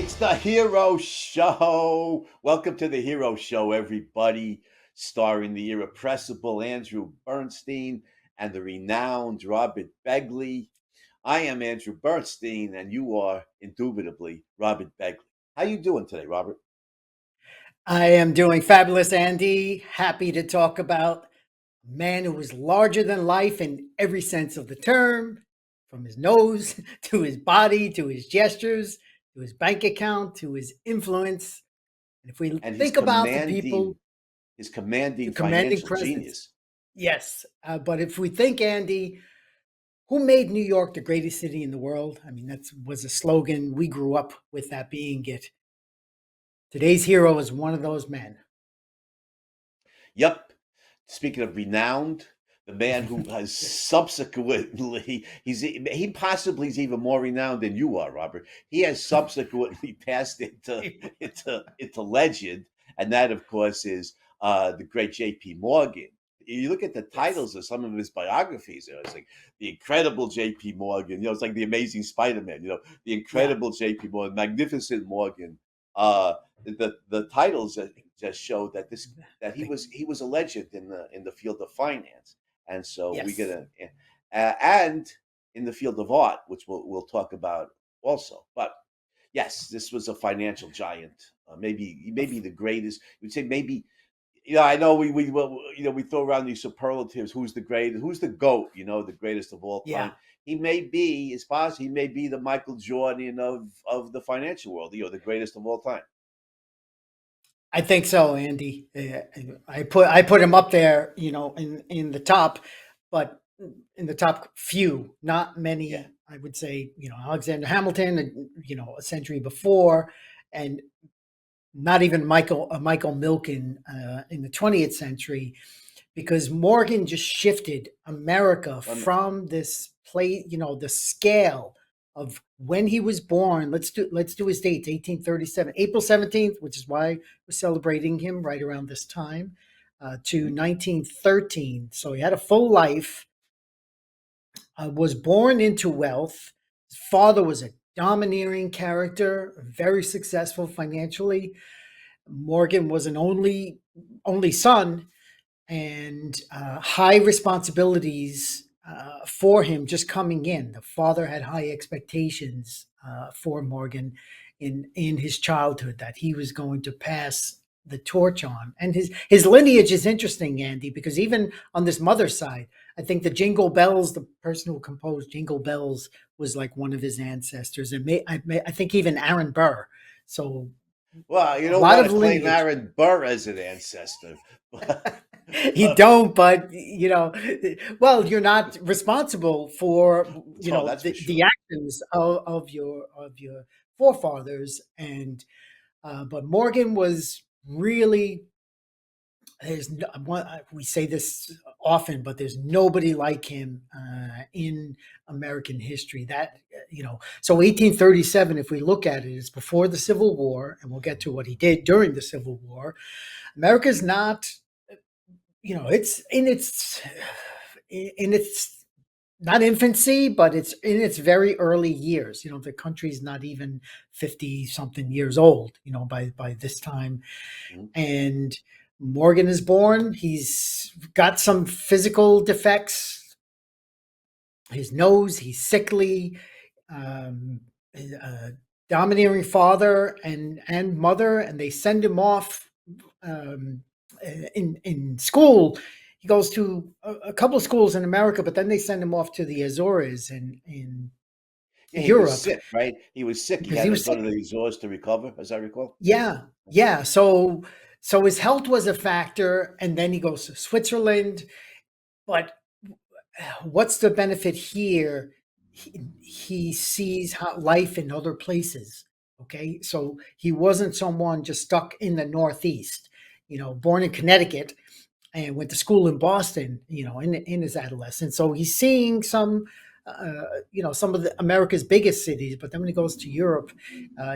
It's the Hero Show. Welcome to the Hero Show, everybody. Starring the irrepressible Andrew Bernstein and the renowned Robert Begley. I am Andrew Bernstein, and you are indubitably Robert Begley. How you doing today, Robert? I am doing fabulous, Andy. Happy to talk about a man who was larger than life in every sense of the term, from his nose to his body to his gestures to his bank account to his influence. And if we And think about the people, his the commanding commanding financial presence, genius. yes. But if we think, Andy, who made New York the greatest city in the world? I mean, that was a slogan. We grew up with that being it. Today's hero is one of those men. Yep. Speaking of renowned, the man who has subsequently he possibly is even more renowned than you are, Robert. He has subsequently passed into legend, and that of course is the great J.P. Morgan. You look at the Yes. titles of some of his biographies. It's like the incredible J.P. Morgan. It's like the Amazing Spider-Man. The Yeah. incredible J.P. Morgan, Magnificent Morgan. Uh, the titles just show that The- he was a legend in the field of finance, and so we're yes. gonna and in the field of art, which we'll talk about also. But yes, this was a financial giant. Maybe the greatest. You'd say maybe. I know we throw around these superlatives. Who's the greatest? Who's the goat? The greatest of all time. Yeah, He may be, as possible. He may be the Michael Jordan of the financial world. The greatest of all time. I think so, Andy. I put him up there, in the top, but in the top few, not Yeah. many. I would say, Alexander Hamilton, a century before, and not even Michael Milken in the 20th century, because Morgan just shifted America Um, from this play, the scale of when he was born. Let's do his dates: 1837, April 17th, which is why we're celebrating him right around this time, to mhm. 1913. So he had a full life. Was born into wealth. His father was a domineering character, very successful financially. Morgan was an only son, and high responsibilities for him just coming in. The father had high expectations for Morgan in his childhood, that he was going to pass the torch on. And his lineage is interesting, Andy, because even on this mother's side, I think the Jingle Bells, the person who composed Jingle Bells, was like one of his ancestors, and I think even Aaron Burr. So Well, you a don't lot want of to claim lineage. Aaron Burr as an ancestor. You don't, but well, you're not responsible for Oh, that's for the sure. actions of your forefathers, and but Morgan was really, we say this often, but there's nobody like him in American history. So 1837, if we look at it, it's before the Civil War, and we'll get to what he did during the Civil War. America's not, it's in its not infancy, but it's in its very early years. The country's not even 50 something years old, by this time. Mhm. And Morgan is born. He's got some physical defects. His nose, he's sickly. Um, Domineering father and mother, and they send him off um, in school. He goes to a couple of schools in America, but then they send him off to the Azores in Yeah, he was Europe sick, right? He was sick. He because had he to was go to sick. the Azores to recover, as I recall. Yeah, yeah. So his health was a factor, and then he goes to Switzerland. But what's the benefit here? He sees how life in other places. Okay, so he wasn't someone just stuck in the Northeast. Born in Connecticut and went to school in Boston. In his adolescence, so he's seeing some of the America's biggest cities. But then when he goes to Europe,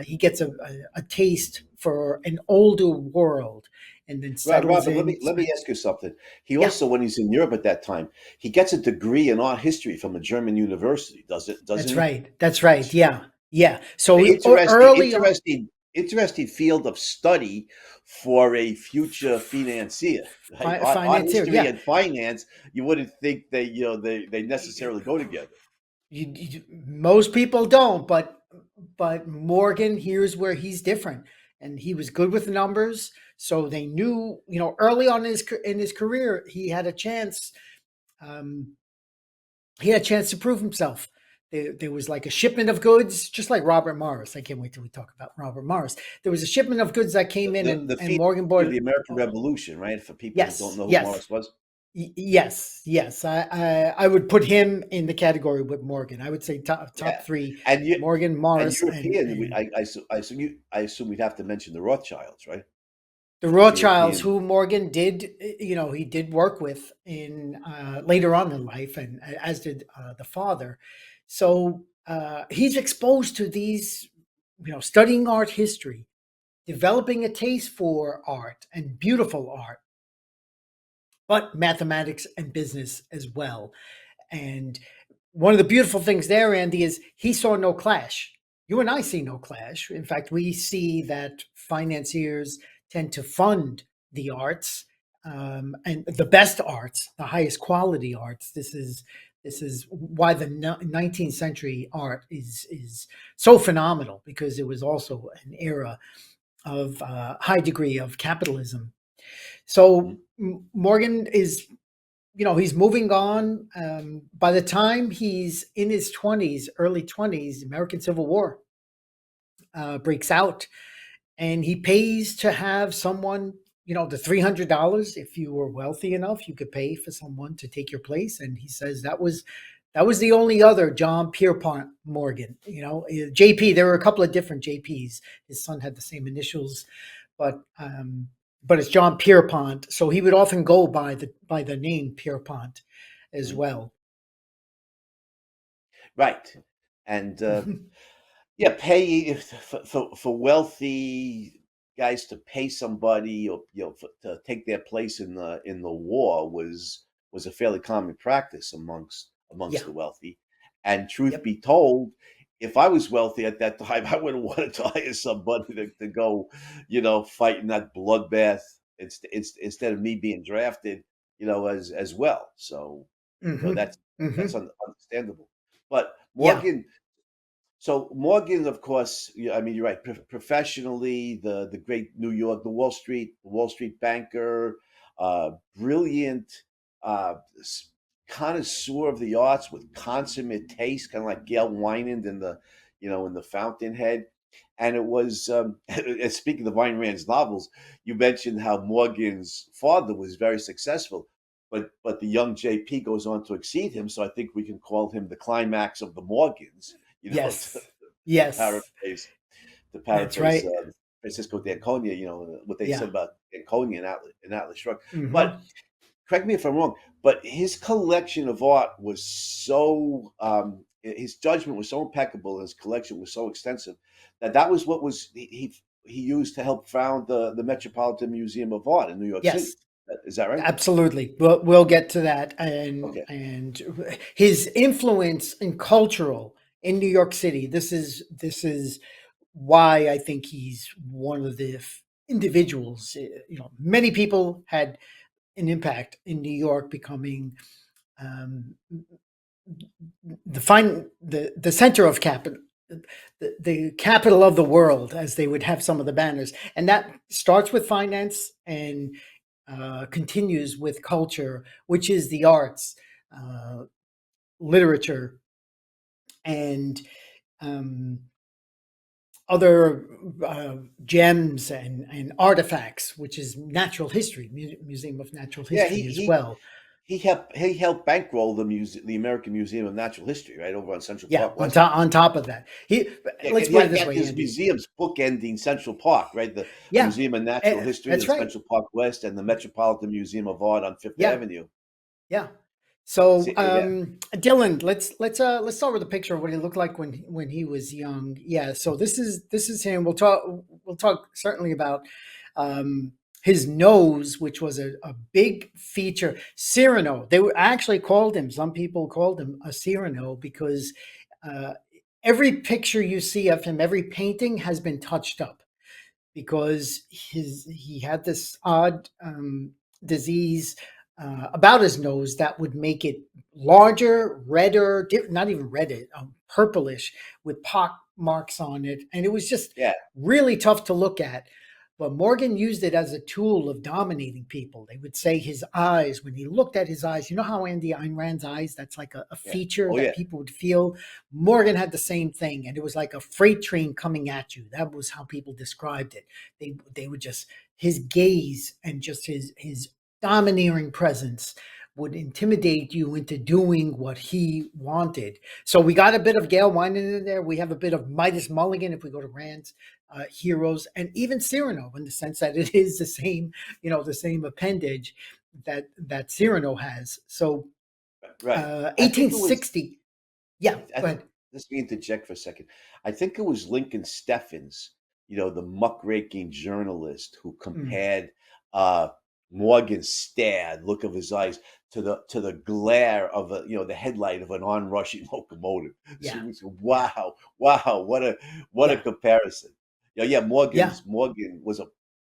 he gets a taste for an older world, and then Right, settles Robert. Let in. me let me ask you something. He Yeah, also, when he's in Europe at that time, he gets a degree in art history from a German university. Doesn't that's he? right. That's right. Yeah. Yeah. So Interesting, early on, interesting field of study for a future financier, right? Art financier. history Yeah. and finance, you wouldn't think they necessarily go together. Most people don't, but Morgan, here's where he's different, and he was good with numbers, so they knew, early on in his career, um, he had a chance to prove himself. There was like a shipment of goods, just like Robert Morris. I can't wait till we talk about Robert Morris. There was a shipment of goods that came in, The and feat Morgan of bought. the American Oh, Revolution, right? For people who don't yes, know who yes, Morris was. yes. I would put him in the category with Morgan. I would say top Yeah, three: and you Morgan, and Morris, European. and I assume we'd have to mention the Rothschilds, right? the Rothschilds, European. who Morgan did, he did work with in later on in life, and as did the father. So he's exposed to these, studying art history, developing a taste for art and beautiful art, but mathematics and business as well. And one of the beautiful things there, Andy, is he saw no clash. You and I see no clash. In fact, we see that financiers tend to fund the arts, and the best arts, the highest quality arts. This is why the 19th century art is so phenomenal, because it was also an era of high degree of capitalism. So Mhm. Morgan is, he's moving on. By the time he's in his 20s, early 20s, American Civil War breaks out, and he pays to have someone, the $300. If you were wealthy enough, you could pay for someone to take your place. And he says that was the only other John Pierpont Morgan. JP. There were a couple of different JPs. His son had the same initials, but it's John Pierpont. So he would often go by the name Pierpont as Mhm. well. Right, and yeah, pay for wealthy guys to pay somebody, or to take their place in the war was a fairly common practice amongst Yeah. the wealthy. And truth Yep. be told, if I was wealthy at that time, I would have wanted to hire somebody to go, fight in that bloodbath, instead of me being drafted, as well. So, Hmm. that's Hmm. understandable. But Yeah. Morgan, of course, I mean, you're right. Professionally, the great New York, the Wall Street banker, brilliant, uh, s- connoisseur of the arts with consummate taste, kind of like Gail Wynand in the Fountainhead. And it was, and speaking of Ayn Rand's novels, you mentioned how Morgan's father was very successful, but the young JP goes on to exceed him. So I think we can call him the climax of the Morgans, to, Yes. to Yes. paraphrase to That's paraphrase right. Francisco d'Anconia, what they said Yeah. about Anconia in Atlas Shrugged. But Hmm. correct me if I'm wrong, but his collection of art was so his judgment was so impeccable, and his collection was so extensive that was what was he used to help found the Metropolitan Museum of Art in New York City. Yes. Is that right? Absolutely. We'll get to that, and Okay. his influence in cultural in New York City. This is why I think he's one of the individuals. Many people had an impact in New York, becoming um, the center of capital, the capital of the world, as they would have some of the banners, and that starts with finance and continues with culture, which is the arts, uh, literature, and um, other gems and artifacts, which is natural history, Museum of Natural Yeah, History as well. he helped bankroll the American Museum of Natural History right over on Central Yeah, Park on West. top on top of that, Yeah, let's because put it he this had way, his Andy. museums bookending Central Park, right? The Yeah, Museum of Natural History that's in right. Central Park West, and the Metropolitan Museum of Art on Fifth Yeah, Avenue. yeah. So, Yeah, Dylan, let's start with a picture of what he looked like when he was young. Yeah. So this is him. We'll talk certainly about um, his nose, which was a big feature. Cyrano. They were actually called him. Some people called him a Cyrano because. Uh, every picture you see of him, every painting has been touched up because he had this odd disease about his nose that would make it larger, redder, not even redder, purplish with pock marks on it, and it was just Yeah, really tough to look at. But Morgan used it as a tool of dominating people. They would say his eyes, when he looked at his eyes, you know how Andy Ayn Rand's eyes, that's like a yeah. feature Oh that yeah, people would feel. Morgan had the same thing, and it was like a freight train coming at you. That was how people described it. They would just, his gaze and just his domineering presence would intimidate you into doing what he wanted. So we got a bit of Gail Wyman in there. We have a bit of Midas Mulligan if we go to Rand's heroes, and even Cyrano, in the sense that it is the same, the same appendage that Cyrano has. So right. I think it was. 1860. Yeah, I go think ahead. Let's me interject for a second. I think it was Lincoln Steffens, the muckraking journalist who Mm, compared uh, Morgan's stare, look of his eyes, to the glare of the headlight of an onrushing locomotive. So yeah, we said, yeah, wow, wow, what a yeah, comparison. Yeah, yeah. Morgan was a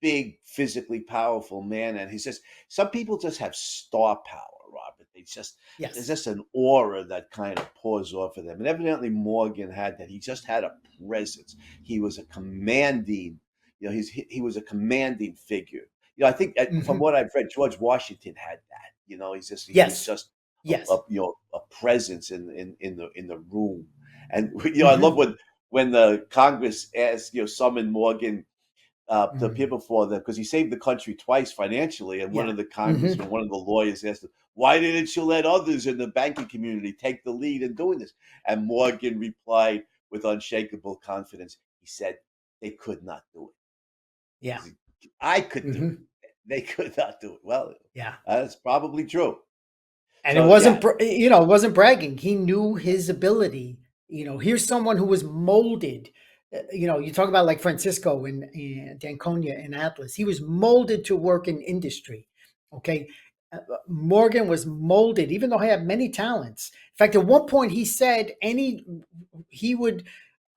big, physically powerful man, and he says some people just have star power, Robert. There's Yes. just an aura that kind of pours off of them. And evidently Morgan had that. He just had a presence. He was a commanding, he was a commanding figure. I think from Hmm. what I've read, George Washington had that. He was Yes. just Yes. a presence in the room. And I love Hmm. when the Congress asked, summoned Morgan to Hmm. people for them because he saved the country twice financially. And one Yeah. of the Hmm. congressmen, one of the lawyers asked him, "Why didn't you let others in the banking community take the lead in doing this?" And Morgan replied with unshakable confidence. He said, "They could not do Yeah. it. I could do Hmm. it. They could not do it." Well, Yeah. that's probably true. And it So wasn't, yeah, it wasn't bragging. He knew his ability. Here's someone who was molded. You talk about like Francisco and D'Anconia and Atlas. He was molded to work in industry. Okay. Morgan was molded, even though he had many talents. In fact, at one point he said he would,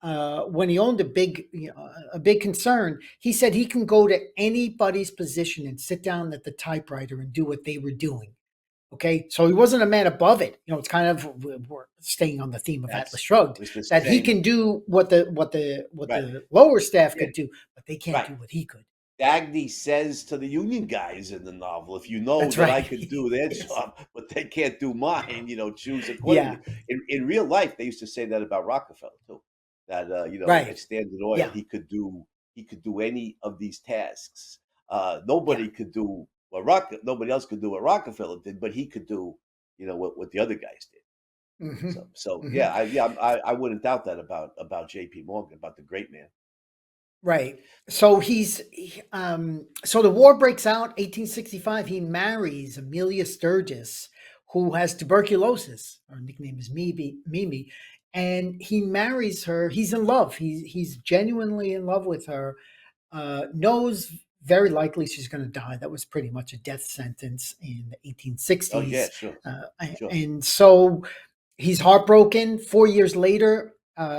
when he owned a big concern, he said he can go to anybody's position and sit down at the typewriter and do what they were doing. Okay, so he wasn't a man above it. It's kind of, we're staying on the theme of Atlas that's Shrugged, was the that he same. can do what Right. the lower staff Yeah. could do, but they can't Right. do what he could. Dagny says to the union guys in the novel, if you know That's that I right. could do their Yes. job, but they can't do mine, choose Yeah. accordingly. In real life, they used to say that about Rockefeller too. That at Right. Standard Oil, Yeah. he could do any of these tasks. Yeah. Nobody else could do what Rockefeller did, but he could do what the other guys did. Hmm. So Hmm. yeah, I wouldn't doubt that about J.P. Morgan, about the great man. Right. So so the war breaks out, 1865. He marries Amelia Sturgis, who has tuberculosis. Her nickname is Mimi, and he marries her. He's in love. He's genuinely in love with her. Knows very likely she's going to die. That was pretty much a death sentence in the Oh yeah, 1860s. sure, Uh, sure. and so he's heartbroken. 4 years later,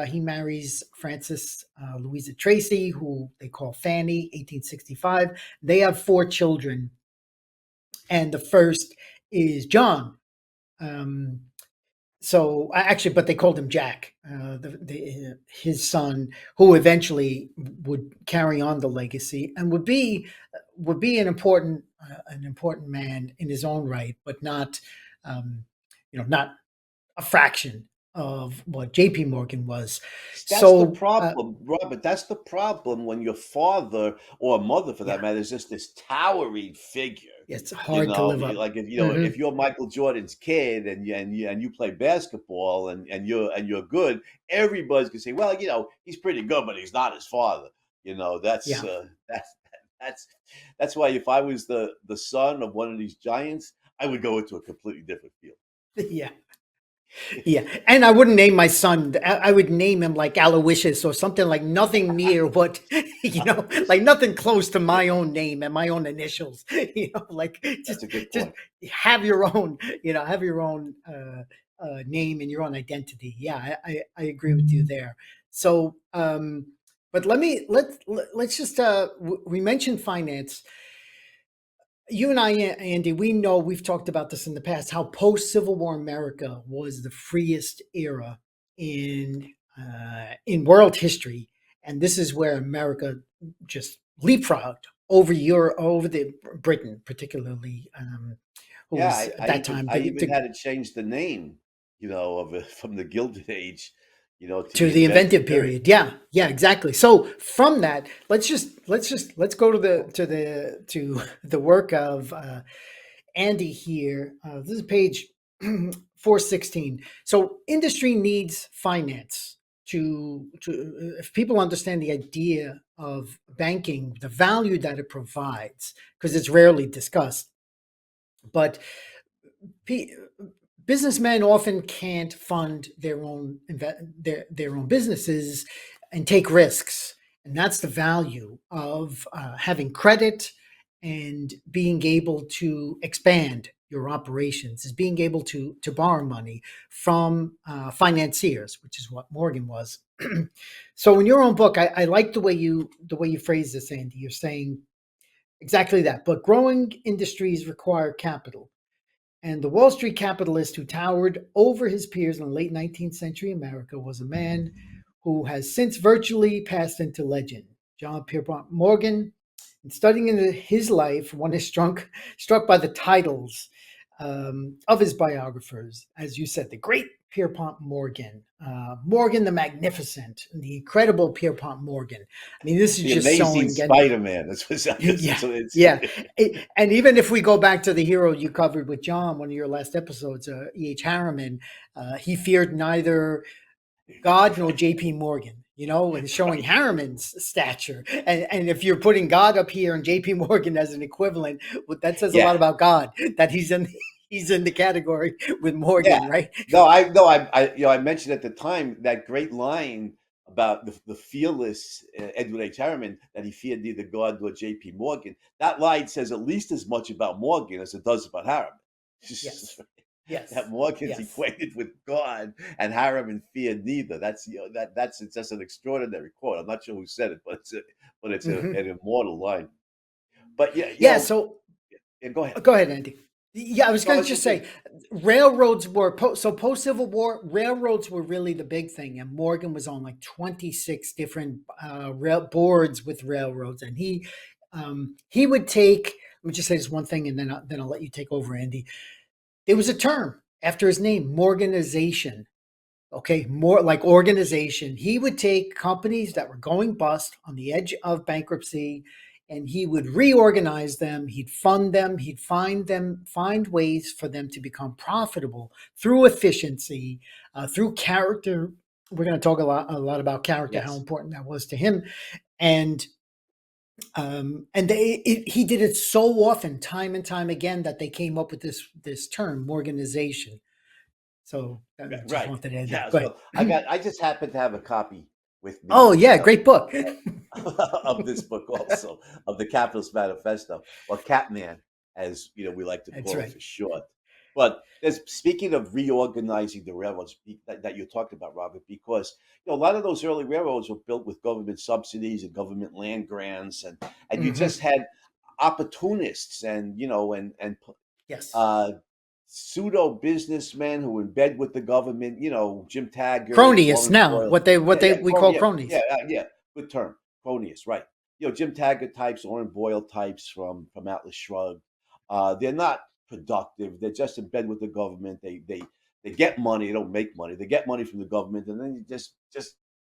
he marries Frances Louisa Tracy, who they call Fanny, 1865. They have four children, and the first is John. Um, actually, but they called him Jack, his son, who eventually would carry on the legacy and would be an important man in his own right, but not, um, not a fraction of what J.P. Morgan was. That's the So problem, Robert. That's the problem when your father or mother, for that yeah, matter, is just this towering figure. it's hard to live up. Like Hmm. if you're Michael Jordan's kid and you play basketball and you're good, everybody's gonna say, well, he's pretty good, but he's not his father. That's Yeah, that's that's why if I was the son of one of these giants, I would go into a completely different field. yeah. Yeah, and I wouldn't name my son. I would name him like Aloysius or something, like nothing near what, like nothing close to my own name and my own initials. Like That's just a good just point. have your own, have your own name and your own identity. Yeah, I agree with you there. So, but let's just we mentioned finance. You and I, Andy, we know we've talked about this in the past. How post Civil War America was the freest era in world history, and this is where America just leapfrogged over Europe, over the Britain, particularly, who Yeah, was at that time I even had to change the name, of it from the Gilded Age, to to the the invented inventive period. period. Yeah, yeah, exactly. So from that, let's go to the work of Andy here. This is page 416. So industry needs finance to if people understand the idea of banking, the value that it provides, because it's rarely discussed. But businessmen often can't fund their own businesses and take risks, and that's the value of having credit and being able to expand your operations is being able to borrow money from financiers, which is what Morgan was. So in your own book, I like the way you phrase this, Andy. You're saying exactly that. But growing industries require capital, and the Wall Street capitalist who towered over his peers in late 19th century America was a man who has since virtually passed into legend, John Pierpont Morgan. In studying into his life, one is struck by the titles of his biographers. As you said, the great Pierpont Morgan, Morgan the Magnificent, the incredible Pierpont Morgan. I mean, this is The just Amazing showing again. Spider-Man. That's what Yeah, it's. yeah. And even if we go back to the hero you covered with John, one of your last episodes, E.H. Harriman, he feared neither God nor J.P. Morgan, and showing Right. Harriman's stature. And if you're putting God up here and J.P. Morgan as an equivalent, well, that says a Yeah. lot about God, that he's in the category with Yeah. Morgan, right? No, I mentioned at the time that great line about the fearless Edward H. Harriman, that he feared neither God nor J.P. Morgan. That line says at least as much about Morgan as it does about Harriman. Yes, That yes, Morgan's yes. equated with God and Harriman feared neither. That's it's just an extraordinary quote. I'm not sure who said it, but Hmm. an immortal line. But yeah, Yeah, so yeah, go ahead. go ahead, Andy. Yeah, I was No, I going to was just just saying. say railroads were post Civil War. Railroads were really the big thing, and Morgan was on like 26 different rail boards with railroads, and he would take. Let me just say this one thing, and then I'll let you take over, Andy. There was a term after his name, Morganization. Okay, more like organization. He would take companies that were going bust on the edge of bankruptcy, and he would reorganize them. He'd fund them. He'd find ways for them to become profitable through efficiency, through character. We're going to talk a lot about character, how Yes. important that was to him, and he did it so often, time and time again, that they came up with this term, organization. So I just Right. wanted to add that. Yeah. Go ahead. So I just happen to have a copy with me Oh yeah, great book. of this book also, of the Capitalist Manifesto, or Catman, as we like to That's call it right. for short. But speaking of reorganizing the railroads that you talked about, Robert, because a lot of those early railroads were built with government subsidies and government land grants, and you Hmm. just had opportunists and Yes, uh, pseudo businessmen who were in bed with the government. Jim Taggart, cronyist Orange now. Boyle. What they we call Yeah, cronies. yeah. Good term, cronyist, right? Jim Taggart types, Orange Boyle types from Atlas Shrugged. They're not productive. They're just in bed with the government. They get money. They don't make money. They get money from the government, and then you just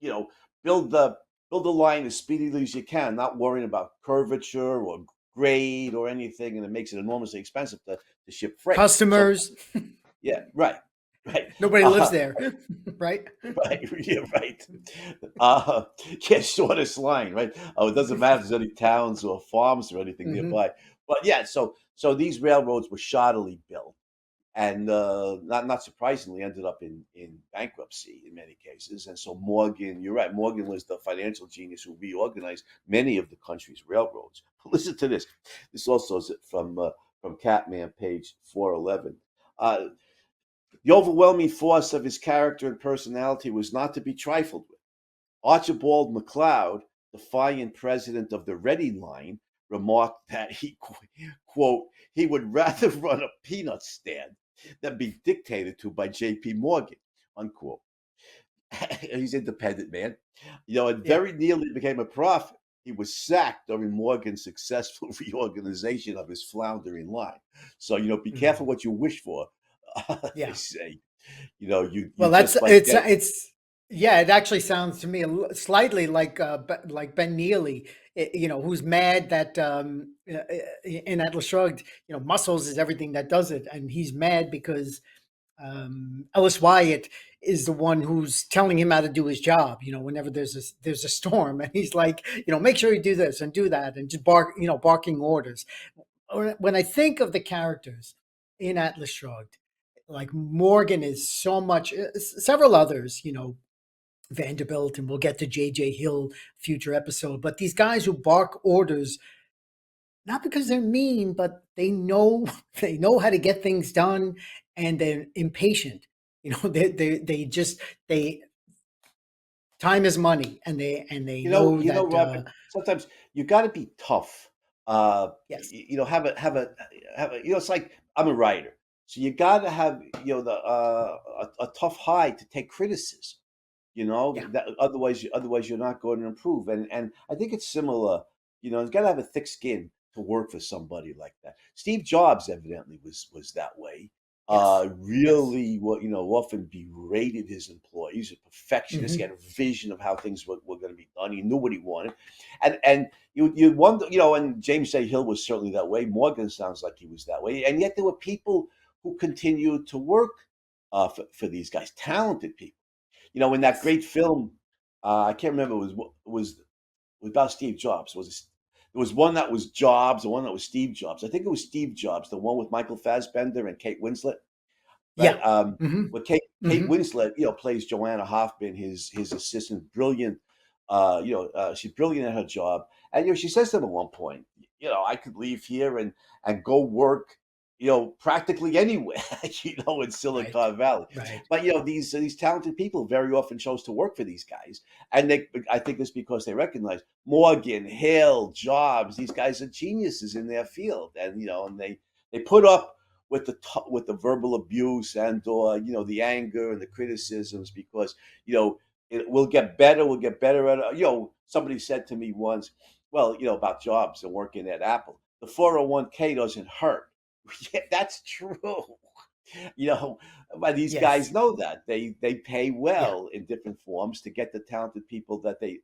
you know build the build the line as speedily as you can, not worrying about curvature or grade or anything, and it makes it enormously expensive to ship freight. So Customers. yeah, right, right, Nobody lives uh, there, right? right, yeah, right. Yeah, shortest line, right? Oh, it doesn't matter if there's any towns or farms or anything Hmm. nearby. But yeah, so these railroads were shoddily built, and not surprisingly ended up in bankruptcy in many cases. And so Morgan, you're right, Morgan was the financial genius who reorganized many of the country's railroads. Listen to this. This also is from Catman, page 411. The overwhelming force of his character and personality was not to be trifled with. Archibald MacLeod, defiant president of the Ready Line, remarked that quote, he would rather run a peanut stand than be dictated to by J.P. Morgan, unquote. He's an independent man, and Yeah. very nearly became a prophet. He was sacked during Morgan's successful reorganization of his floundering line. So, be careful Mhm. what you wish for. They Yeah. say, you Well, that's just might get. it's yeah. It actually sounds to me slightly like like Ben Neely, who's mad that in Atlas Shrugged, muscles is everything that does it, and he's mad because Ellis Wyatt is the one who's telling him how to do his job. Whenever there's a storm, and he's like, make sure you do this and do that, and just barking orders. When I think of the characters in Atlas Shrugged, like Morgan is so much, several others, Vanderbilt, and we'll get to J.J. Hill future episode. But these guys who bark orders, not because they're mean, but they know they know how to get things done, and they're impatient. They just they time is money, and they know that Robert. Sometimes you got to be tough. yes, Have a. It's like I'm a writer, so you got to have a tough hide to take criticism. yeah, That otherwise you're not going to improve. And I think it's similar. You've got to have a thick skin to work for somebody like that. Steve Jobs evidently was that way. yes, yes, Really, what often berated his employees. A perfectionist. He hmm, had a vision of how things were going to be done. He knew what he wanted, and you wonder, and James A. Hill was certainly that way. Morgan sounds like he was that way, and yet there were people who continued to work for these guys, talented people. In that yes, great film, I can't remember. It was about Steve Jobs. There was one that was Jobs, and one that was Steve Jobs. I think it was Steve Jobs, the one with Michael Fassbender and Kate Winslet, right? yeah, hmm, Well, Kate hmm, Winslet, plays Joanna Hoffman, his assistant, brilliant. She's brilliant at her job, and she says to him at one point, I could leave here and go work, practically anywhere, in right, Silicon Valley. right, But these talented people very often chose to work for these guys, and I think it's because they recognize Morgan, Hill, Jobs. These guys are geniuses in their field, and they put up with the verbal abuse and the anger and the criticisms because we'll get better at it. Somebody said to me once, well, about Jobs and working at Apple, the 401k doesn't hurt. Yeah, that's true. you know, but these guys yes, know that they pay yeah, well in different forms to get the talented people that they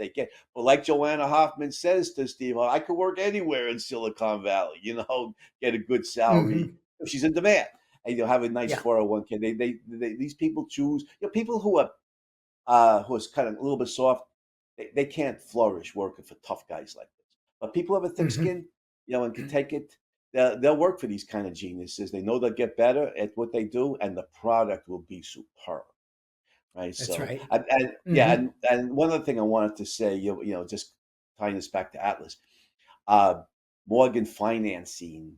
get. But like Joanna Hoffman says to Steve, I could work anywhere in Silicon Valley. Get a good salary. hmm, She's in demand, and have a nice yeah, 401k. These people choose. People who is kind of a little bit soft. They can't flourish working for tough guys like this. But people have a thick hmm, skin, and can take it. They'll work for these kind of geniuses. They know they'll get better at what they do, and the product will be superb. Right. that's So, right. and yeah, Hmm. and one other thing I wanted to say, just tying this back to Atlas, uh, Morgan financing,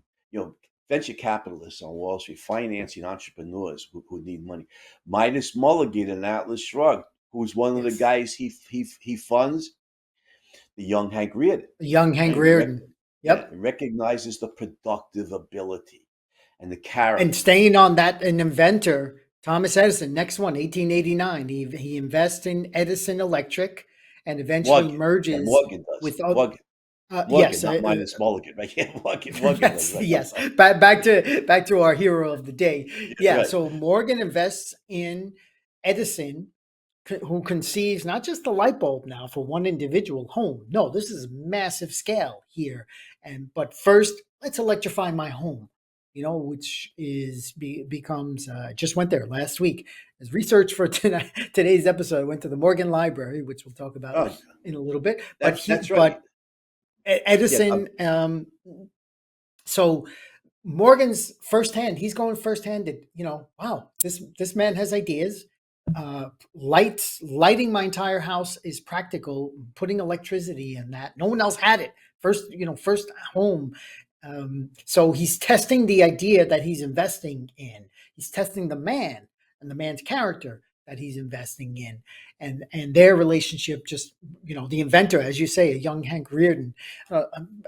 venture capitalists on Wall Street financing entrepreneurs who need money. Midas Mulligan and Atlas Shrugged, who's one of the Yes. guys he funds, the young Hank Reardon, Young Hank right? Reardon. Yeah, Yep. recognizes the productive ability and the And character. staying on that, an inventor, Thomas Edison, next one, 1889. He invests in Edison Electric and eventually Morgan, yeah, merges Morgan does. with, Morgan, yes, not Midas Mulligan, right? Yeah, Morgan does, yes, right? yes. Back to our hero of the day. Yeah, Yeah. right. So Morgan invests in Edison, who conceives not just the light bulb now for one individual home. No, this is massive scale here. But first, let's electrify my home. Which becomes just went there last week as research for today's episode. I went to the Morgan Library, which we'll talk about Oh, in a little bit. But that's right. Yeah, Edison, so Morgan's firsthand. He's going first-handed. Wow, this man has ideas. Lighting my entire house is practical. Putting electricity in that, no one else had it. First home. So he's testing the idea that he's investing in. He's testing the man and the man's character that he's investing in, and their relationship. Just the inventor, as you say, a young Hank Reardon.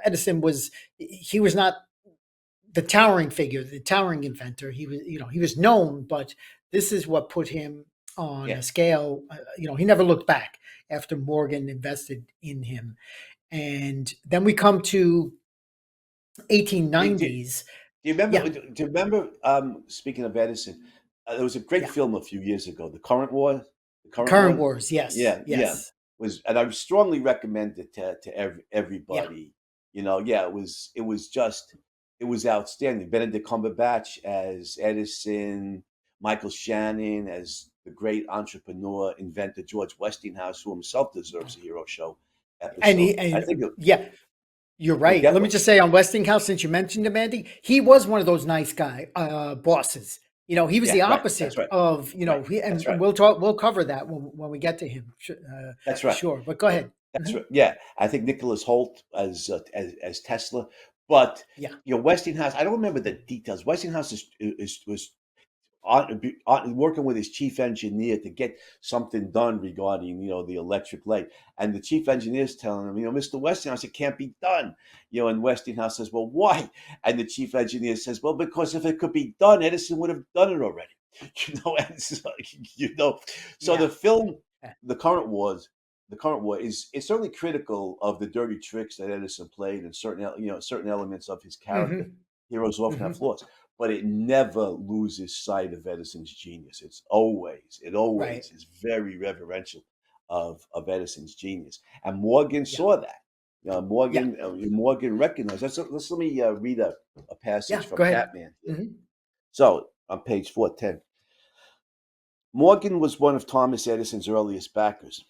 Edison was not the towering figure, the towering inventor. He was known, but this is what put him on Yeah. a scale. He never looked back after Morgan invested in him, and then we come to Do, do, 1890s. do you remember? Yeah, Do you remember? Speaking of Edison, there was a great yeah. film a few years ago, The Current War. The The Current current War. wars, yes, Yeah, yes, was, and I would strongly recommend it to yeah. everybody. Yeah, it was outstanding. Benedict Cumberbatch as Edison, Michael Shannon as the great entrepreneur inventor George Westinghouse, who himself deserves a hero show And episode. he I and think yeah, you're you'll right. get Let me one. just say on Westinghouse, since you mentioned him, Andy, he was one of those nice guy bosses. He was Yeah, the right. That's opposite right. of Right. and, That's and right. we'll cover that when we get to him, That's for right. sure. But go Yeah, ahead. that's Hmm. right. Yeah, I think Nicholas Holt as Tesla, but Yeah. Westinghouse. I don't remember the details. Westinghouse was working with his chief engineer to get something done regarding the electric light, and the chief engineer is telling him, Mr. Westinghouse, it can't be done. And Westinghouse says, well, why? And the chief engineer says, well, because if it could be done, Edison would have done it already. And so, so Yeah. the film, Yeah. the current wars. The current war is certainly critical of the dirty tricks that Edison played and certain elements of his character. Hmm. Heroes often have Hmm. flaws, but it never loses sight of Edison's genius. It Right. always is very reverential of Edison's genius. And Morgan Yeah. saw that. Yeah. Morgan recognized. Let me read a Yeah. passage from Go ahead. Catman here. Hmm. So on page 410, Morgan was one of Thomas Edison's earliest backers.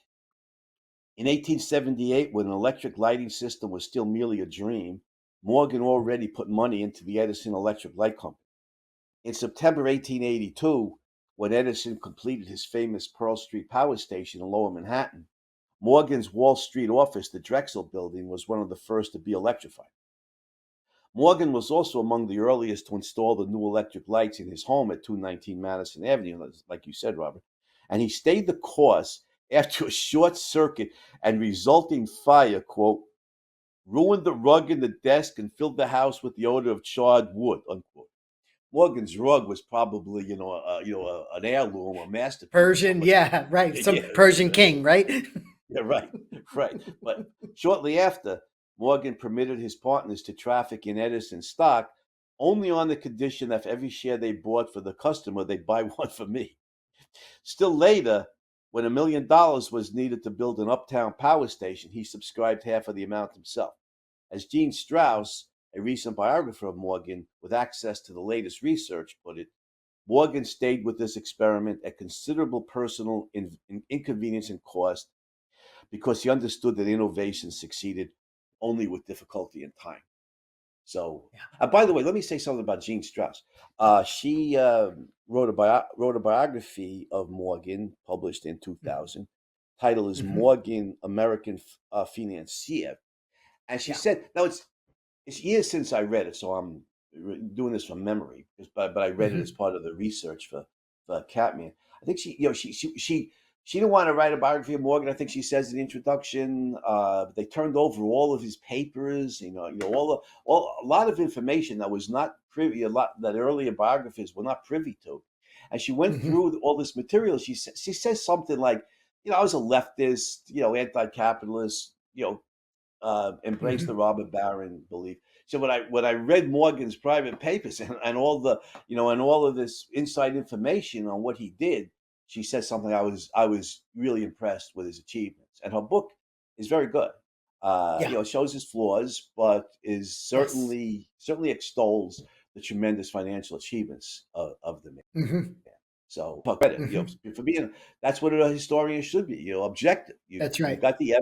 In 1878, when an electric lighting system was still merely a dream, Morgan already put money into the Edison Electric Light Company. In September 1882, when Edison completed his famous Pearl Street Power Station in Lower Manhattan, Morgan's Wall Street office, the Drexel Building, was one of the first to be electrified. Morgan was also among the earliest to install the new electric lights in his home at 219 Madison Avenue, like you said, Robert. And he stayed the course after a short circuit and resulting fire, quote, ruined the rug in the desk and filled the house with the odor of charred wood, unquote. Morgan's rug was probably, an heirloom, a masterpiece of Persian. somebody. Yeah. Right. Some Yeah, Persian king. Right. yeah, right, right. But shortly after, Morgan permitted his partners to traffic in Edison stock only on the condition that for every share they bought for the customer, they'd buy one for me. Still later, when $1 million was needed to build an uptown power station, he subscribed half of the amount himself. As Gene Strauss, a recent biographer of Morgan with access to the latest research, put it, Morgan stayed with this experiment at considerable personal inconvenience and cost because he understood that innovation succeeded only with difficulty and time. So, Yeah. by the way, let me say something about Jean Strauss. She wrote a biography of Morgan, published in Mhm. 2000. Title is Mhm. Morgan, American Financier, and she Yeah. said, "Now it's years since I read it, so I'm doing this from memory. But I read it as Hmm. part of the research for Catman. I think she didn't want to write a biography of Morgan. I think she says in the introduction, they turned over all of his papers. All a lot of information that was not privy, a lot that earlier biographers were not privy to. And she went Hmm. through all this material. She says something like, I was a leftist, anti-capitalist, embrace Hmm. the robber baron belief. So when I read Morgan's private papers and all the and all of this inside information on what he did, she said something I was really impressed with his achievements. And her book is very good. Yeah. It shows his flaws, but is Yes. certainly extols the tremendous financial achievements of the man. Hmm. So credit, Hmm. for being that's what a historian should be. Objective. That's You right. got the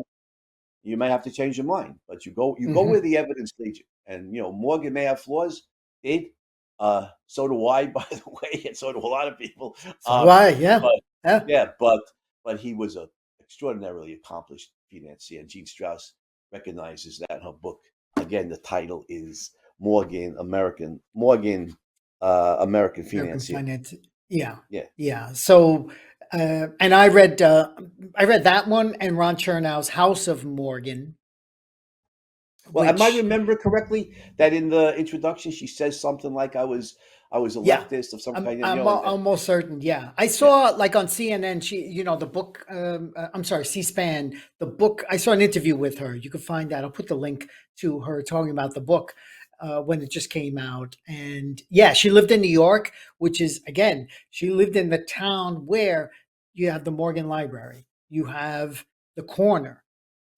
you may have to change your mind, but you go where Hmm. the evidence leads you. And Morgan may have flaws. Did so do I, by the way, and so do a lot of people. So do I. Yeah. But Yeah. yeah, but he was a extraordinarily accomplished financier, and Gene Strauss recognizes that in her book. Again, the title is American American Financier. Finance. Yeah, Yeah. yeah. So, and I read that one and Ron Chernow's House of Morgan, Well, am I which remember correctly that in the introduction she says something like I was a yeah, leftist of some kind, you know, almost certain. Yeah, I yeah, saw like on CNN. She, you know, the book. I'm sorry, C-SPAN. The book. I saw an interview with her. You can find that. I'll put the link to her talking about the book when it just came out. And yeah, she lived in New York, which is again, she lived in the town where you have the Morgan Library. You have the corner.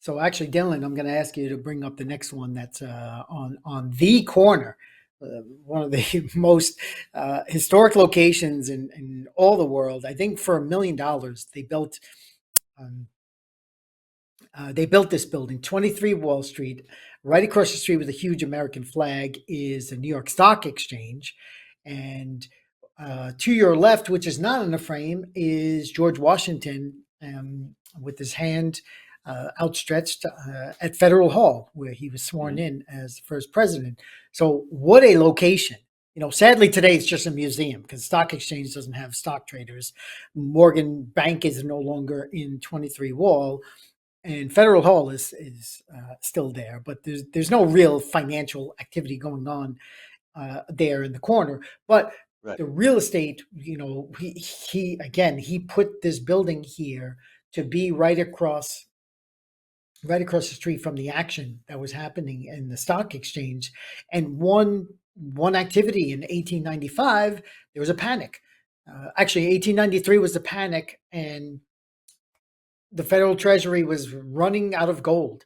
So actually, Dylan, I'm going to ask you to bring up the next one that's on the corner, one of the most historic locations in all the world. I think for $1 million, um, they built this building, 23 Wall Street. Right across the street with a huge American flag is the New York Stock Exchange. And to your left, which is not in the frame, is George Washington with his hand outstretched at Federal Hall, where he was sworn mhm, in as the first president. So, what a location. You know, sadly today it's just a museum because the stock exchange doesn't have stock traders. Morgan Bank is no longer in 23 Wall, and Federal Hall is still there, but there's no real financial activity going on there in the corner. But right. the real estate, you know, he again he put this building here to be right across the street from the action that was happening in the stock exchange, and one activity in 1895 there was a panic. Actually, 1893 was the panic, and the federal treasury was running out of gold,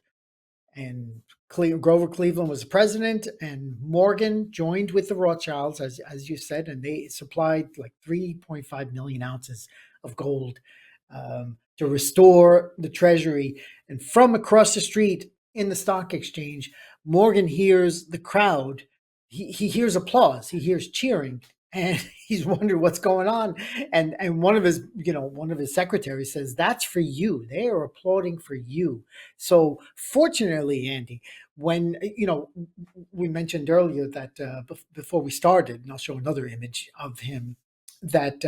and Grover Cleveland was the president, and Morgan joined with the Rothschilds, as you said, and they supplied like 3.5 million ounces of gold to restore the treasury. And from across the street in the stock exchange, Morgan hears the crowd. He hears applause. He hears cheering, and he's wondering what's going on. And one of his secretaries says, "That's for you. They are applauding for you." So fortunately, Andy, when we mentioned earlier that before we started, and I'll show another image of him, that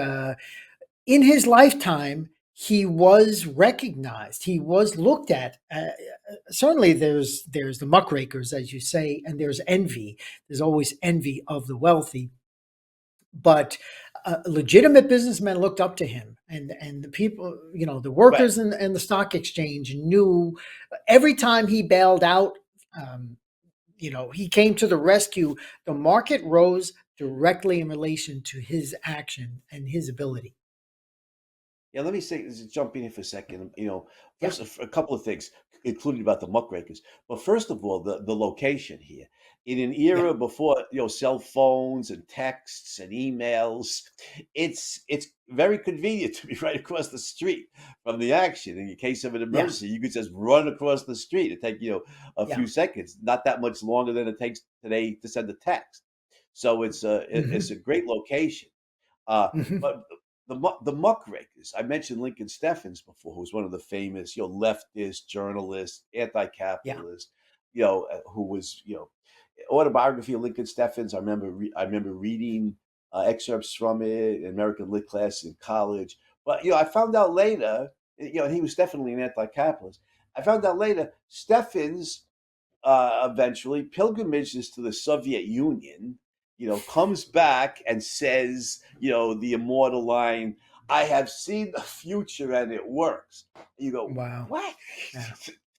in his lifetime he was recognized, he was looked at. Certainly, there's the muckrakers, as you say, and there's envy. There's always envy of the wealthy, but legitimate businessmen looked up to him, and the people, the Right. workers in the stock exchange knew every time he bailed out, um, he came to the rescue. The market rose directly in relation to his action and his ability. Yeah, let me say, just jump in here for a second. You know, Yeah, first a couple of things, including about the muckrakers. But first of all, the location here, in an yeah, era before cell phones and texts and emails, it's very convenient to be right across the street from the action. In case of an yeah, emergency, you could just run across the street. It take a yeah. few seconds, not that much longer than it takes today to send a text. So it's Hmm. a great location. Uh, Hmm. but the muckrakers, I mentioned Lincoln Steffens before, who was one of the famous, leftist journalists, Yeah, anti-capitalist, who was, autobiography of Lincoln Steffens. I remember reading excerpts from it in American Lit class in college. But I found out later, he was definitely an anti-capitalist. I found out later, Steffens eventually pilgrimages to the Soviet Union, comes back and says, the immortal line, "I have seen the future and it works." You go, wow, what? yeah.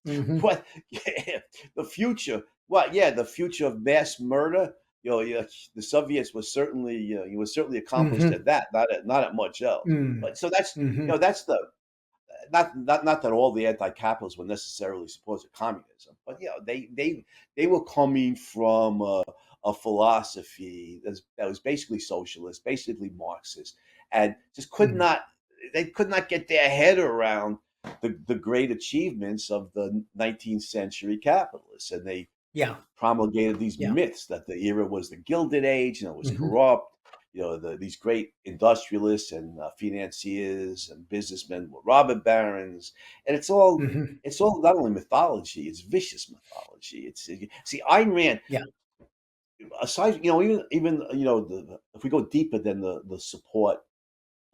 Hmm. What? Yeah, the future? What? Yeah, the future of mass murder. Yeah, the Soviets was certainly, he was certainly accomplished Hmm. at that, not at much else. Mm. But so that's, Hmm. that's the not that all the anti-capitalists were necessarily supporters of communism, but they were coming from a philosophy that was basically socialist, basically Marxist, and just Mm. could not get their head around the great achievements of the 19th century capitalists, and they Yeah, promulgated these yeah. myths that the era was the Gilded Age and it was Hmm. corrupt. These great industrialists and financiers and businessmen were robber barons, and Hmm. it's all not only mythology; it's vicious mythology. See, Ayn Rand. Yeah. aside, even if we go deeper than the support,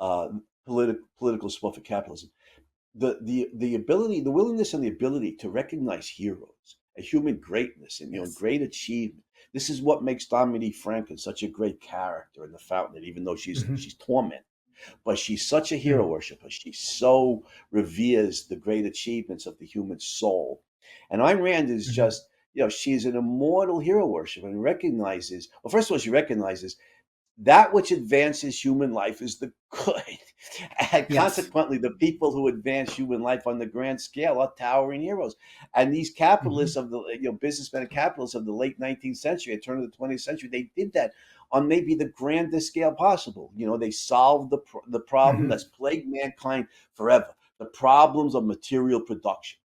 uh, political support for capitalism, the ability, the willingness, and the ability to recognize heroes, a human greatness, and Yes. great achievement. This is what makes Dominique Franklin such a great character in The Fountain, even though Hmm. she's tormented. But she's such a hero Hmm. worshiper. She so reveres the great achievements of the human soul. And Ayn Rand is Hmm. just, she's an immortal hero worshiper and recognizes, well, first of all, she recognizes that which advances human life is the good. And Yes. consequently, the people who advance human life on the grand scale are towering heroes. And these capitalists Hmm. of the, businessmen and capitalists of the late 19th century and turn of the 20th century, they did that on maybe the grandest scale possible. They solved the problem that's Hmm. plagued mankind forever, the problems of material production,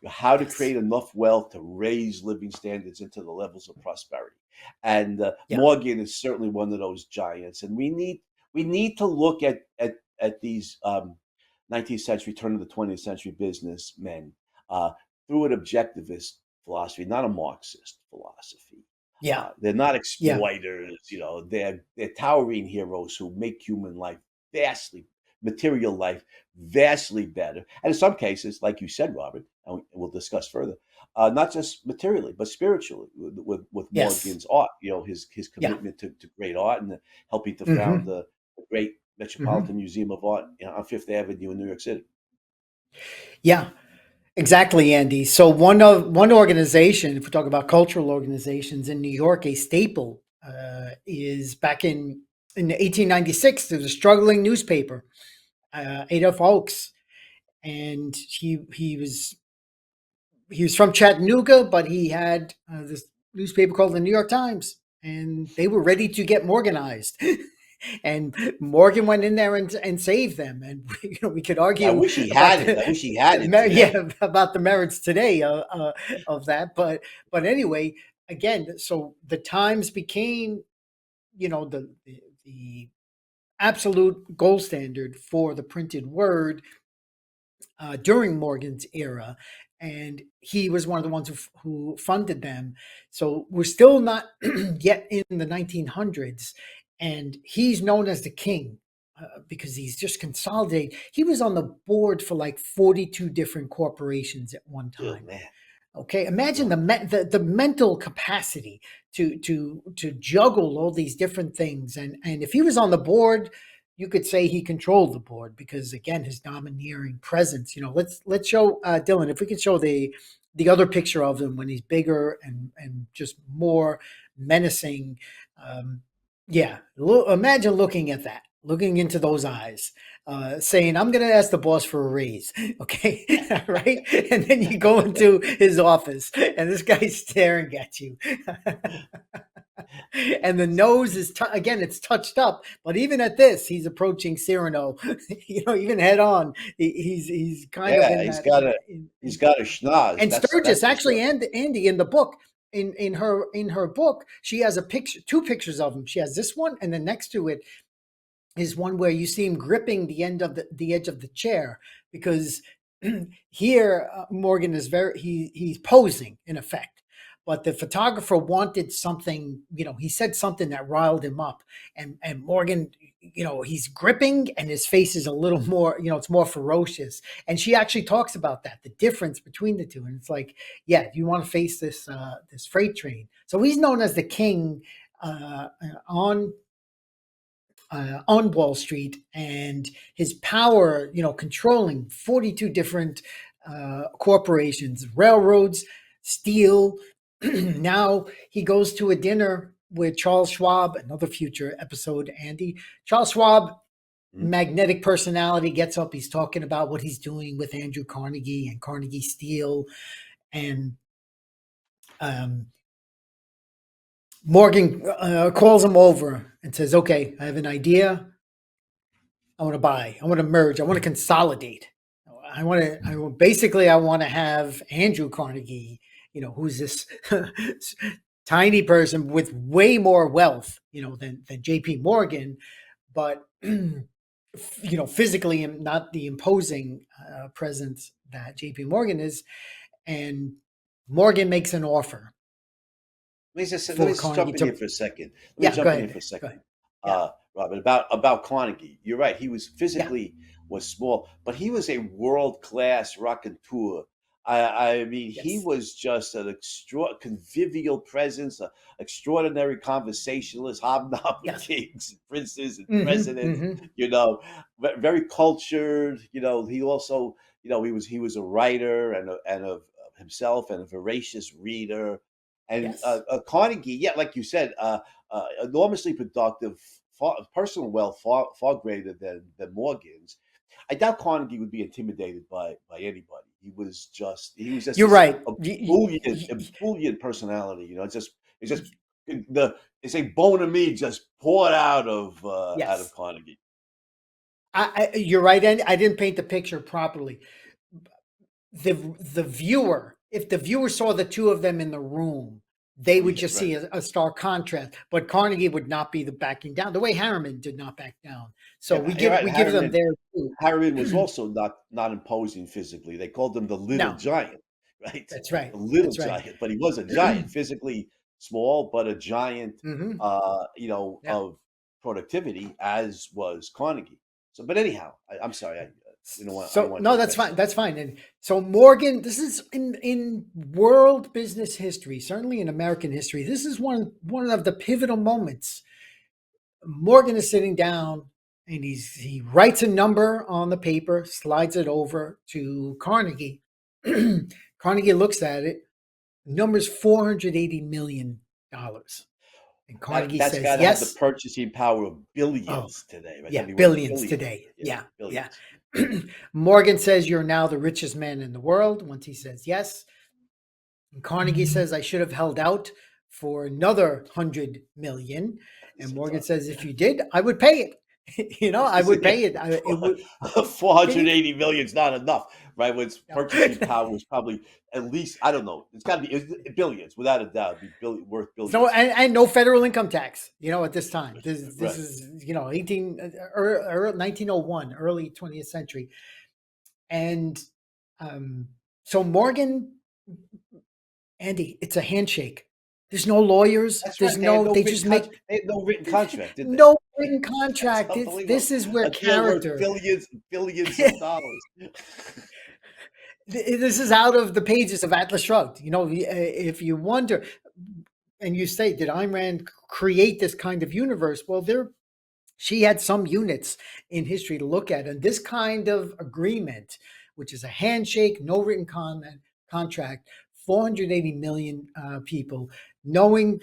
how to Yes. create enough wealth to raise living standards into the levels of prosperity. And Yeah. Morgan is certainly one of those giants. And we need to look at these 19th century, turn of the 20th century businessmen uh, through an objectivist philosophy, not a Marxist philosophy. Yeah. They're not Yeah. exploiters, they're towering heroes who make human life vastly, material life vastly better. And in some cases, like you said, Robert, and we'll discuss further, not just materially, but spiritually with Yes. Morgan's art, his Yeah. commitment to great art and helping to found Hmm. the great Hmm. Metropolitan Museum of Art, on Fifth Avenue in New York City. Yeah. Exactly, Andy. So one organization, if we talk about cultural organizations in New York, a staple is back in 1896. There was a struggling newspaper, Adolph Oakes, and he was from Chattanooga, but he had this newspaper called the New York Times, and they were ready to get Morganized. And Morgan went in there and saved them. And we could I argue wish he about had it. I wish he had it today. yeah, about the merits today of that. But anyway, again, so the Times became the absolute gold standard for the printed word during Morgan's era, and he was one of the ones who funded them. So we're still not yet in the 1900s, and he's known as the king because he's just consolidated. He was on the board for like 42 different corporations at one Oh time. man. Okay, imagine Yeah. the mental capacity to juggle all these different things, and if he was on the board, you could say he controlled the board because again, his domineering presence. Let's show Dylan if we could show the other picture of him when he's bigger and just more menacing. Um, yeah, imagine looking at that, looking into those eyes, saying, "I'm going to ask the boss for a raise." Okay, right? And then you go into his office, and this guy's staring at you. And the nose is again, it's touched up, but even at this, he's approaching Cyrano. Even head on. He's kind of Yeah, in he's that. got a he's In, got a schnoz. and That's Sturgis for actually, sure. and Andy in the book, in her book, she has a picture, two pictures of him. She has this one, and then next to it is one where you see him gripping the end of the edge of the chair because here Morgan is he's posing in effect, but the photographer wanted something. He said something that riled him up, and Morgan, he's gripping and his face is a little more, it's more ferocious, and she actually talks about that, the difference between the two, and it's like, yeah, you want to face this freight train. So he's known as the king on on Wall Street, and his power, controlling 42 different corporations, railroads, steel. Now he goes to a dinner with Charles Schwab, another future episode, Andy. Charles Schwab, Mhm. magnetic personality, gets up. He's talking about what he's doing with Andrew Carnegie and Carnegie Steel. And um, Morgan calls him over and says, "Okay, I have an idea. I want to buy. I want to merge. I want to consolidate. Basically, I want to have Andrew Carnegie, who's this tiny person with way more wealth, than J.P. Morgan, but physically not the imposing presence that J.P. Morgan is. And Morgan makes an offer. let for me just Carnegie jump in here to. for a second. Let me Yeah, go jump in here ahead. for a Go second, ahead. Yeah, Robert, about Carnegie. You're right. He was yeah, physically was small, but he was a world class raconteur. I mean, he yes, was just an convivial presence, an extraordinary conversationalist, hobnob with yes. kings, and princes, and Mm-hmm. presidents. Mm-hmm. You know, very cultured. He also, he was a writer and a himself and a voracious reader. And Yes. Carnegie, yeah, like you said, enormously productive, personal wealth far greater than Morgan's. I doubt Carnegie would be intimidated by anybody. He was just You're this right. ebullient personality. It's just the it's a bone of meat just poured out of Yes. Carnegie. You're right. And I didn't paint the picture properly. The viewer, if the viewer saw the two of them in the room, they Oh would yeah, just right. see a stark contrast. But Carnegie would not be the backing down the way Harriman did not back down. So Yeah, you're right. we give them their due. Harriman was also not imposing physically. They called him the little No, giant, right? that's right. The little That's right. giant, but he was a giant, physically small, but a giant, Hmm. Yeah. of productivity, as was Carnegie. So, but anyhow, I'm sorry, I don't So want to no, that's digress fine. there. That's fine. And so Morgan, this is in world business history, certainly in American history. This is one of the pivotal moments. Morgan is sitting down and he writes a number on the paper, slides it over to Carnegie. Carnegie looks at it. Number's $480 million, and Carnegie That's says got to have the yes. purchasing power of Oh, billions today, right? That'd yeah, be worth billions billions. today. Yeah, Yeah, yeah. billions. Morgan says you're now the richest man in the world. Once he says yes, and Carnegie says I should have held out for another 100 million, and So, Morgan says if you did, I would pay it. I would yeah, pay it. It would. four Can hundred you? eighty million is not enough, right? When its No. purchasing power was probably at least, I don't know. It's got to be billions, without a doubt. It'd be worth No, billions. and no federal income tax. At this time, this Right. is 1901, early 20th century, and um, so Morgan, Andy, it's a handshake. There's no lawyers. That's There's right. They had no. no They written just make. contract. They had no written There's contract, did they? no written That's contract. unbelievable. This is where A deal worth character. billions, billions of dollars. This is out of the pages of Atlas Shrugged. If you wonder, and you say, did Ayn Rand create this kind of universe? Well, she had some units in history to look at, and this kind of agreement, which is a handshake, no written contract, 480 million people, knowing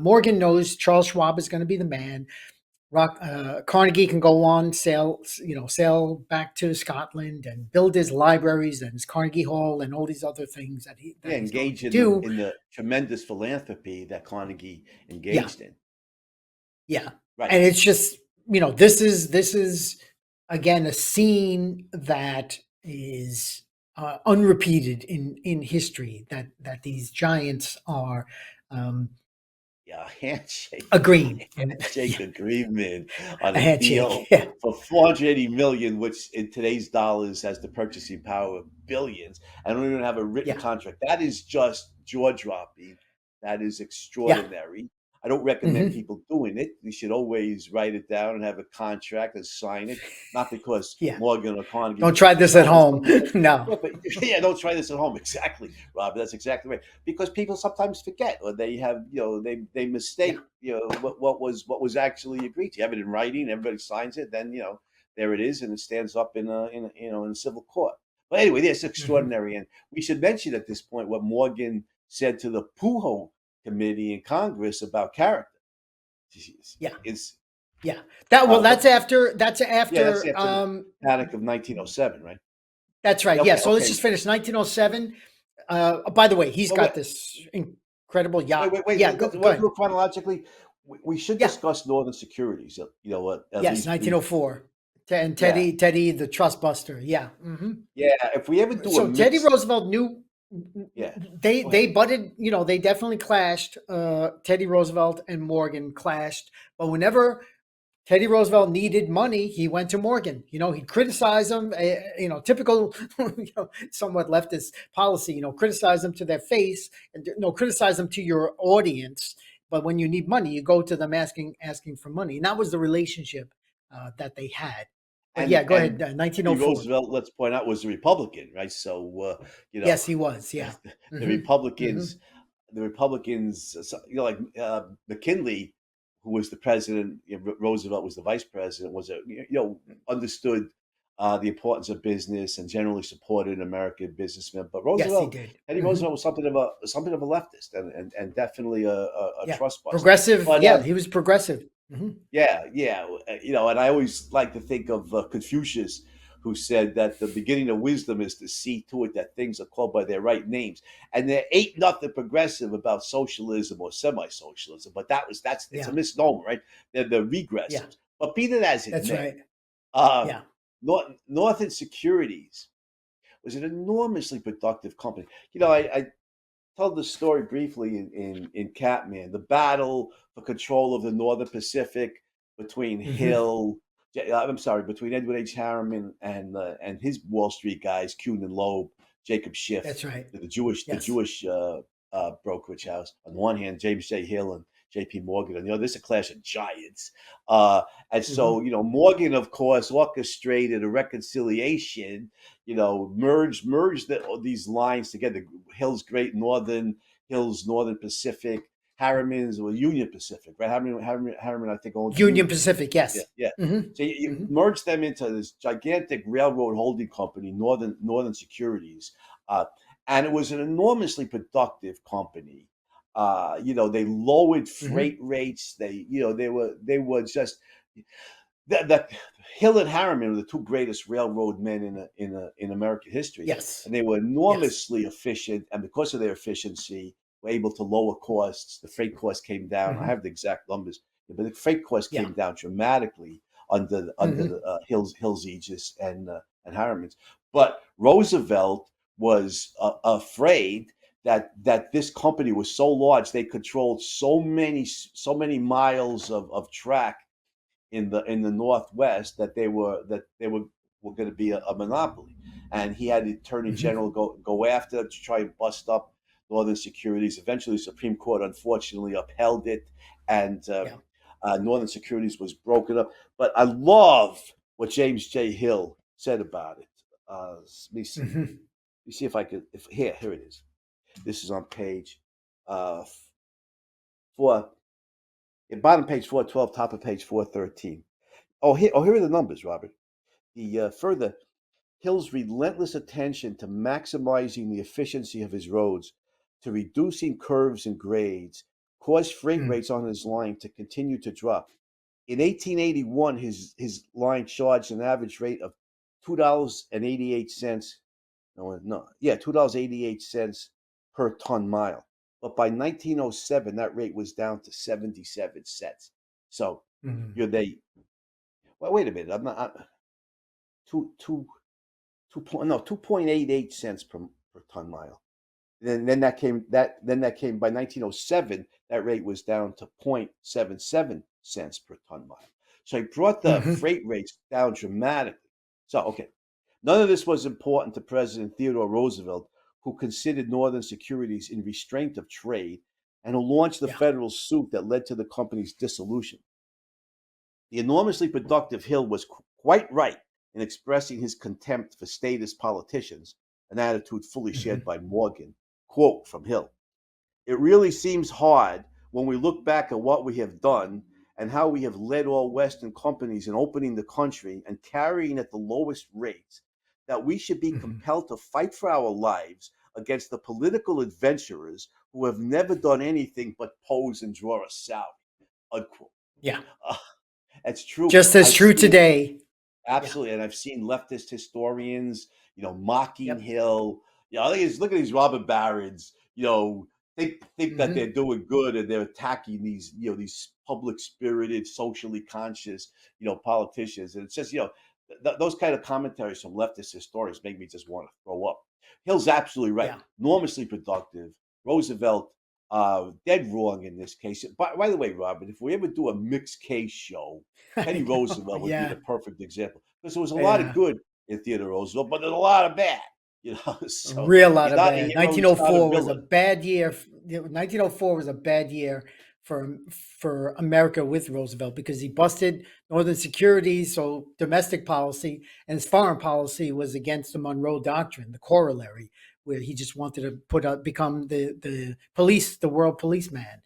Morgan knows Charles Schwab is going to be the man. Carnegie can go on sail back to Scotland and build his libraries and his Carnegie Hall and all these other things Yeah, that he's going engage to do. in the tremendous philanthropy that Carnegie Yeah, engaged in. yeah, Right. and it's just this is again a scene that is unrepeated in history, that these giants are um, Yeah, a handshake, agreeing. a handshake Yeah, agreement on a a handshake. deal Yeah, for 480 million, which in today's dollars has the purchasing power of billions. I don't even have a written yeah, contract. That is just jaw dropping. That is yeah. extraordinary. I don't recommend Hmm. people doing it. You should always write it down and have a contract and sign it. Not because Yeah. Morgan or Carnegie Don't was try this at dishonest, but home. No. yeah, but yeah, don't try this at home. Exactly, Rob. That's exactly right. Because people sometimes forget, or they have, they Yeah. mistake, what was actually agreed to. You have it in writing, everybody signs it, then there it is, and it stands up in a civil court. But anyway, that's Hmm. extraordinary, and we should mention at this point what Morgan said to the Pujo committee in Congress about character. Yeah. Is Yeah. That well, but that's yeah, that's after after the Panic of 1907, right? that's right. Yeah, Yeah. okay, So let's okay. just finish 1907. By the way, he's Well, wait, got this incredible wait, yacht. wait, wait. Yeah, Want go to do ahead. it chronologically? We should Yeah. discuss Northern Securities. At Yes, least briefly. 1904. And Yeah, Teddy the trust buster. Yeah. Hmm. yeah. If we ever do a So Teddy mix, Roosevelt knew yeah. Go they ahead. butted, they definitely clashed. Teddy Roosevelt and Morgan clashed, but whenever Teddy Roosevelt needed money. He went to Morgan. He'd criticize them. Typical, somewhat leftist policy. Criticize them to their face, and criticize them to your audience. But when you need money, you go to them asking for money. And that was the relationship that they had. But yeah, go ahead. And Teddy 1904. Roosevelt, let's point out, was a Republican, right? So you know, Yes, he was. Yeah. the Hmm. Hmm. Republicans, like McKinley, who was the president, Roosevelt was the vice president, was understood the importance of business and generally supported American businessmen. But Yes, he did. Teddy Hmm. Roosevelt was something of a leftist and definitely a Yeah. trust buster. Progressive. But Yeah, he was progressive. Hmm. yeah, and I always like to think of Confucius, who said that the beginning of wisdom is to see to it that things are called by their right names. And there ain't nothing progressive about socialism or semi-socialism, but it's a Yeah. misnomer, right? They're the Yeah. regressives. But be that as it That's may, right. uh, Yeah. Northern Securities was an enormously productive company. I told the story briefly in Catman, the battle for control of the Northern Pacific between Hmm. between Edward H. Harriman and his Wall Street guys, Kuhn and Loeb, Jacob Schiff, That's right. the Yes. Jewish brokerage house. On the one hand, James J. Hill and J.P. Morgan. On the other, this is a clash of giants. Uh, and so, Hmm. Morgan, of course, orchestrated a reconciliation, merged these lines together. Hill's Great Northern, Hill's Northern Pacific, Harriman's Union Pacific, right? Harriman, I think, owned Union Union Pacific. Pacific. Yeah, Yes. yeah. Hmm. So you Hmm. merge them into this gigantic railroad holding company, Northern Securities, uh, and it was an enormously productive company. They lowered Hmm. freight rates. They were just the Hill and Harriman were the two greatest railroad men in American history, Yes. and they were Yes. enormously efficient. And because of their efficiency, were able to lower costs. The freight costs came down. I Hmm. have the exact numbers, but the freight costs Yeah. came down dramatically under Hmm. the Hill's aegis and Harriman's. But Roosevelt was afraid that this company was so large, they controlled so many miles of track in the Northwest, that they were going to be a monopoly, and he had the Attorney Hmm. General go after them to try and bust up Northern Securities. Eventually, the Supreme Court unfortunately upheld it, and Yeah. Northern Securities was broken up. But I love what James J. Hill said about it. Let me see. Let Hmm. me see if I could. If here it is. This is on page uh, four, bottom page 412, top of page 413. Here are the numbers, Robert. Further, Hill's relentless attention to maximizing the efficiency of his roads, to reducing curves and grades, caused freight Mm. rates on his line to continue to drop. In 1881, his line charged an average rate of $2.88. No, yeah, $2.88 per ton mile. But by 1907, that rate was down to 77 cents. So Mm. you're they. Well, wait a minute. I'm not two two 2.88 cents per ton mile. Then that came by 1907. That rate was down to 0.77 cents per ton mile. So he brought the Hmm. freight rates down dramatically. So okay, none of this was important to President Theodore Roosevelt, who considered Northern Securities in restraint of trade and who launched the Yeah. federal suit that led to the company's dissolution. The enormously productive Hill was quite right in expressing his contempt for statist politicians, an attitude fully shared Hmm. by Morgan. Quote from Hill: "It really seems hard when we look back at what we have done and how we have led all Western companies in opening the country and carrying at the lowest rates, that we should be Hmm. compelled to fight for our lives against the political adventurers who have never done anything but pose and draw a salary." Unquote. Yeah. Uh, that's true. Just as I've true seen today. Yeah. Absolutely, and I've seen leftist historians, mocking Yep. Hill. Look at these robber barons. Think that Hmm. they're doing good, and they're attacking these public spirited, socially conscious, politicians. And it's just, those kind of commentaries from leftist historians make me just want to throw up. Hill's absolutely right. Yeah. Enormously productive. Roosevelt dead wrong in this case. By the way, Robert, if we ever do a mixed case show, Teddy I know. Roosevelt would be Yeah. the perfect example because there was a lot of Yeah. good in Theodore Roosevelt, but there's a lot of bad. A So real lot he's of not a bad. hero. He's not a 1904 was a villain. bad year. 1904 was a bad year for America with Roosevelt because he busted Northern securities, so domestic policy, and his foreign policy was against the Monroe Doctrine, the corollary, where he just wanted to become the police, the world policeman.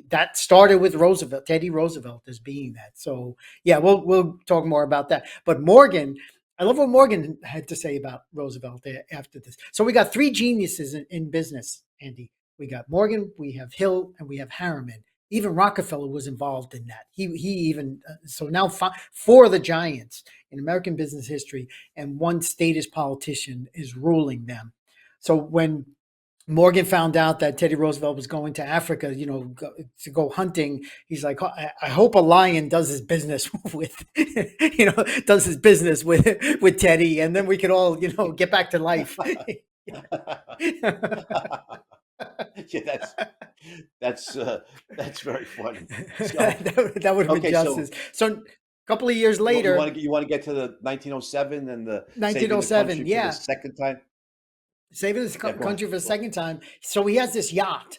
That started with Roosevelt, Teddy Roosevelt, as being that. So yeah, we'll talk more about that. But Morgan, I love what Morgan had to say about Roosevelt after this. So we got three geniuses in business, Andy. We got Morgan, we have Hill, and we have Harriman. Even Rockefeller was involved in that. He even so now four of the giants in American business history, and one statist politician is ruling them. So when Morgan found out that Teddy Roosevelt was going to Africa, to go hunting. He's like, I hope a lion does his business with, does his business with Teddy, and then we could all, get back to life. Yeah, that's very funny. So that would have been okay, justice. So a couple of years later, you want to get to the 1907 and the saving the 1907, country for the yeah, second time? saving this Yeah, go ahead. country for the second time. So he has this yacht,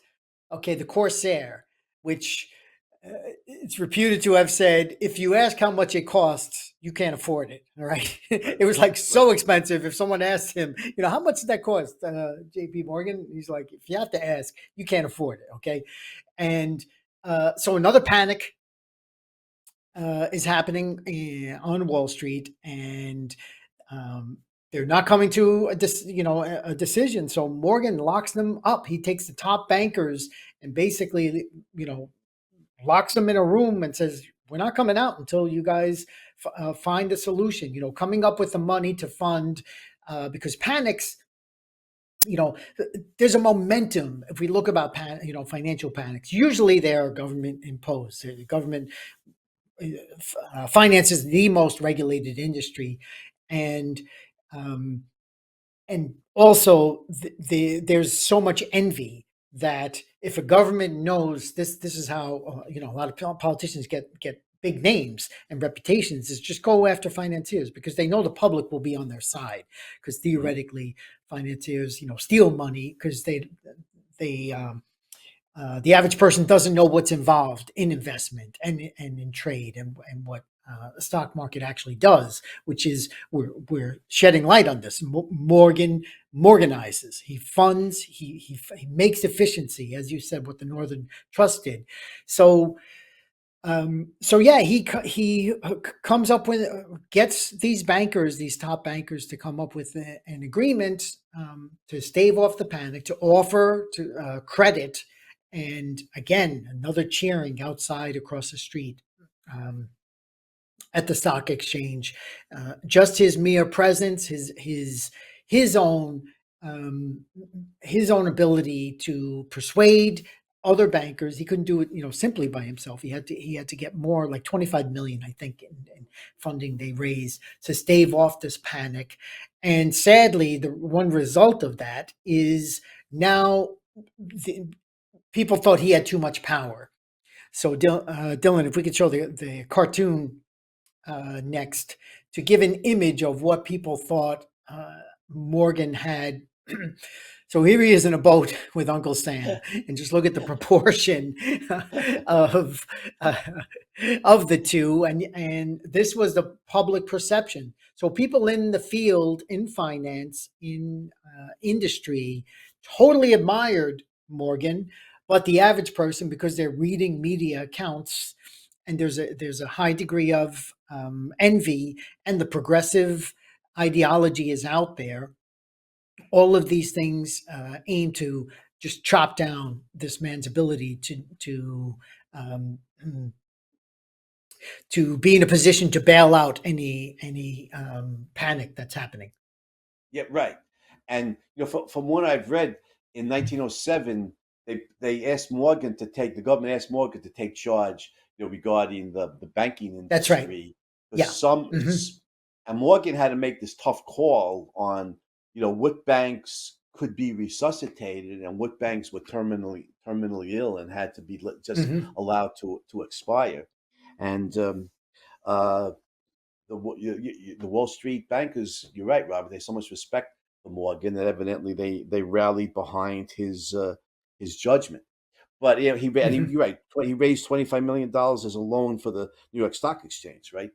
okay, the Corsair, which it's reputed to have said, if you ask how much it costs, you can't afford it. All right. Right, It was like right. so expensive. If someone asked him, how much did that cost, J.P. Morgan? He's like, if you have to ask, you can't afford it. Okay. And so another panic is happening on Wall Street, and um, they're not coming to a decision. So Morgan locks them up. He takes the top bankers and basically, locks them in a room and says, "We're not coming out until you guys find a solution." Coming up with the money to fund because panics. There's a momentum. If we look about financial panics, usually they are government imposed. The government finance is the most regulated industry, and um, also there's so much envy that if a government knows this is how a lot of politicians get big names and reputations is just go after financiers because they know the public will be on their side because Mhm. theoretically financiers steal money because they the average person doesn't know what's involved in investment and in trade and what the stock market actually does, which is we're shedding light on this. Morgan Morganizes, he funds, he makes efficiency, as you said, what the Northern Trust did. So yeah, he comes up with gets these bankers, these top bankers, to come up with an agreement to stave off the panic, to offer to credit, and again another cheering outside across the street at the stock exchange. Just his mere presence, his own um, his own ability to persuade other bankers. He couldn't do it, simply by himself. He had to get more, like 25 million, I think, in funding they raised to stave off this panic. And sadly, the one result of that is now the, people thought he had too much power. So, Dylan, if we could show the cartoon next to give an image of what people thought Morgan had. So here he is in a boat with Uncle Sam, and just look at the proportion of uh, of the two, and this was the public perception. So people in the field, in finance, in industry, totally admired Morgan, but the average person, because they're reading media accounts, and there's a high degree of envy, and the progressive ideology is out there. All of these things aim to just chop down this man's ability um, to be in a position to bail out any panic that's happening. Yeah, right. And from what I've read, in 1907, they asked Morgan to take the government asked Morgan to take charge, regarding the banking That's right. industry, because Yeah. hmm and Morgan had to make this tough call on, what banks could be resuscitated and what banks were terminally ill and had to be just Hmm. allowed to expire. And uh, the Wall Street bankers, you're right, Robert. They so much respect for Morgan that evidently they rallied behind his judgment. But Hmm. you're right. He raised $25 million as a loan for the New York Stock Exchange, right?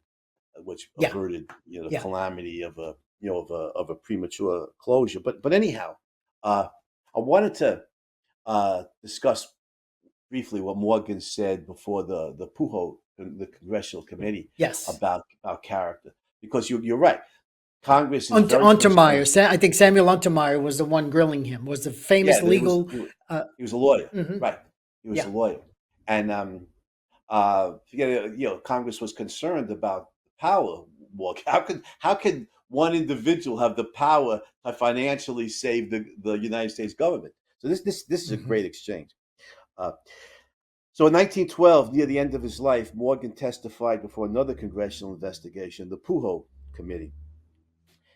Which Yeah. averted the Yeah. calamity of a premature closure. But anyhow, uh, I wanted to discuss briefly what Morgan said before the PUHO, the Congressional Committee, Yes. about character, because you're right. Congress is very concerned. Untermeyer. I think Samuel Untermeyer was the one grilling him. Was the Yeah, famous legal. he was a lawyer, Mhm. right? He was Yeah. a lawyer, and Congress was concerned about the power. Well, how could one individual have the power to financially save the United States government? So this is a Hmm. great exchange. Uh, so in 1912, near the end of his life, Morgan testified before another congressional investigation, the PUHO committee.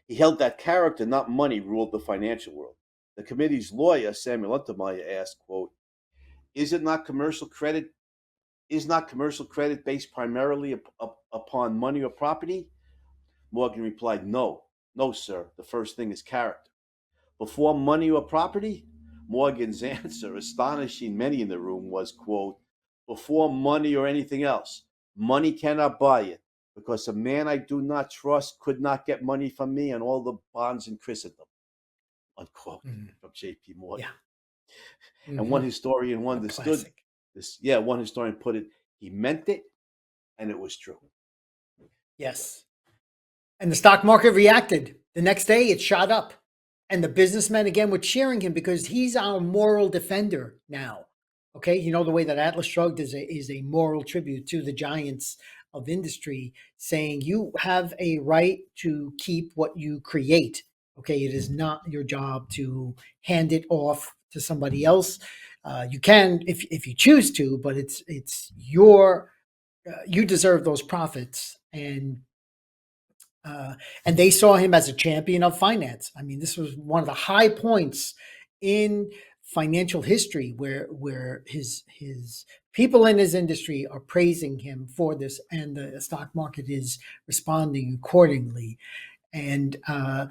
He held that character, not money, ruled the financial world. The committee's lawyer, Samuel Untermeyer, asked, quote, "Is it not commercial credit is not commercial credit based primarily upon money or property?" Morgan replied, "No, no, sir. The first thing is character. Before money or property?" Morgan's answer, astonishing many in the room, was, quote, "Before money or anything else. Money cannot buy it, because a man I do not trust could not get money from me and all the bonds in Christendom," unquote, Hmm. from J.P. Morgan. Yeah. And Hmm. A understood classic. this. Yeah, one historian put it, he meant it, and it was true. Yes. And the stock market reacted. The next day, it shot up. And the businessmen again were cheering him because he's our moral defender now. Okay, you know the way that Atlas Shrugged is a moral tribute to the giants of industry, saying you have a right to keep what you create. Okay, it is not your job to hand it off to somebody else. You can if you choose to, but it's your you deserve those profits, uh, and they saw him as a champion of finance. I mean, this was one of the high points in financial history where his people in his industry are praising him for this, and the stock market is responding accordingly. And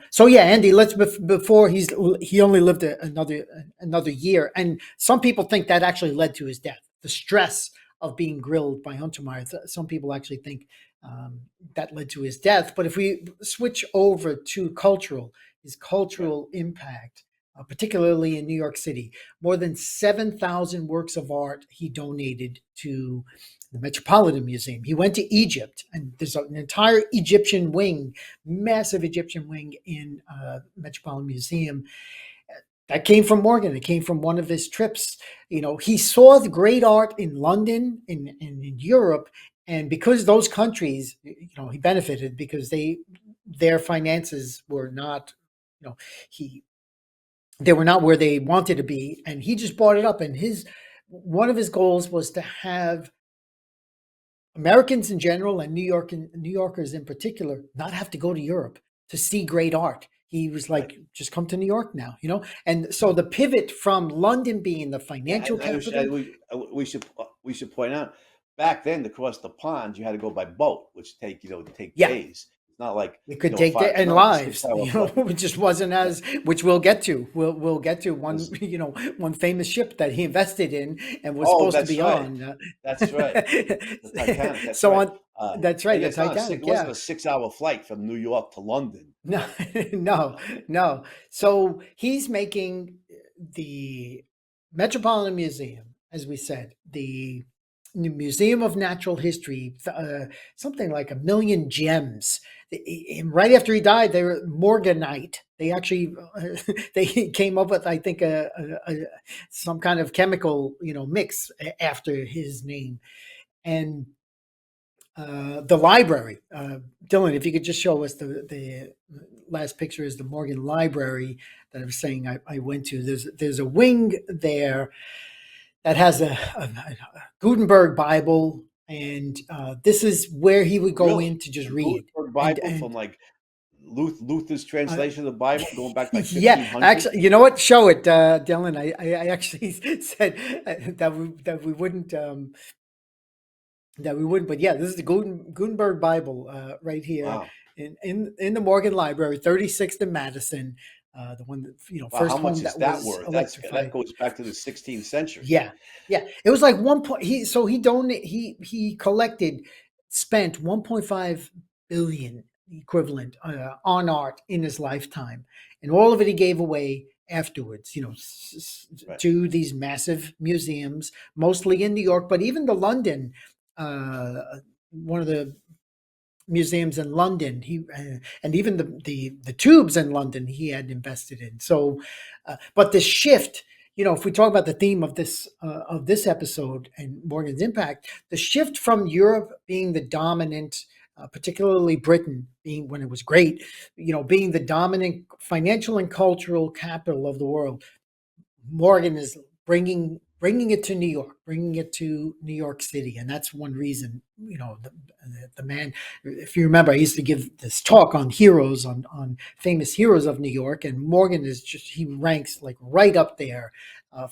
so, yeah, Andy. Let's before he only lived another year, and some people think that actually led to his death. The stress of being grilled by Untermeyer. Some people actually think that led to his death. But if we switch over to his Right. cultural impact, particularly in New York City, more than 7,000 works of art he donated to the Metropolitan Museum. He went to Egypt, and there's an entire Egyptian wing, massive Egyptian wing in Metropolitan Museum. That came from Morgan. It came from one of his trips. He saw the great art in London, in Europe, and because those countries, he benefited because their finances were not, he they were not where they wanted to be, and he just brought it up. And his one of his goals was to have Americans in general and New Yorkers in particular not have to go to Europe to see great art. He was Right. like, just come to New York now, And so the pivot from London being the Yeah, financial capital, we should point out, back then to cross the pond you had to go by boat, which take yeah, days. It's not like it could a take five. It's and not like a lives, 6 hour flight. which just wasn't Yeah, as which we'll get to. We'll get to one, listen. one famous ship that he invested in and was Oh, supposed to that's be right. on. That's right. The Titanic. That's So right. on, that's right, Yeah, the it's not a six. Titanic. It wasn't Yeah. a 6 hour flight from New York to London. No, no, No. no. So he's making the Metropolitan Museum, as we said, the Museum of Natural History, something like 1 million gems. And right after he died, they were Morganite. They actually they came up with, I think, some kind of chemical, mix after his name. And the library. Dylan, if you could just show us the last picture is the Morgan Library that I was saying I went to. There's a wing there that has a Gutenberg Bible, and this is where he would go Really? in to just A read. Gutenberg And Bible from and like Luther's Uh, translation of the Bible going back like yeah, 1500. actually, you know what? Show it, Dylan. I actually said that we wouldn't but yeah, this is the Gutenberg Bible right here Wow. in the Morgan Library, 36th and Madison, the one that Wow. How first much home is that that was worth? That electrified. goes back to the 16th century. Yeah, yeah. It was like one point. He donated. He collected, spent 1.5 billion equivalent on art in his lifetime, and all of it he gave away afterwards. Right. To these massive museums, mostly in New York, but even the London. One of the museums in London. And even the tubes in London he had invested in. So, but the shift, if we talk about the theme of this episode and Morgan's impact, the shift from Europe being the dominant. Particularly Britain being when it was great, being the dominant financial and cultural capital of the world. Morgan is bringing it to New York, bringing it to New York City, and that's one reason. The man. If you remember, I used to give this talk on heroes, on famous heroes of New York, and Morgan is just he ranks like right up there.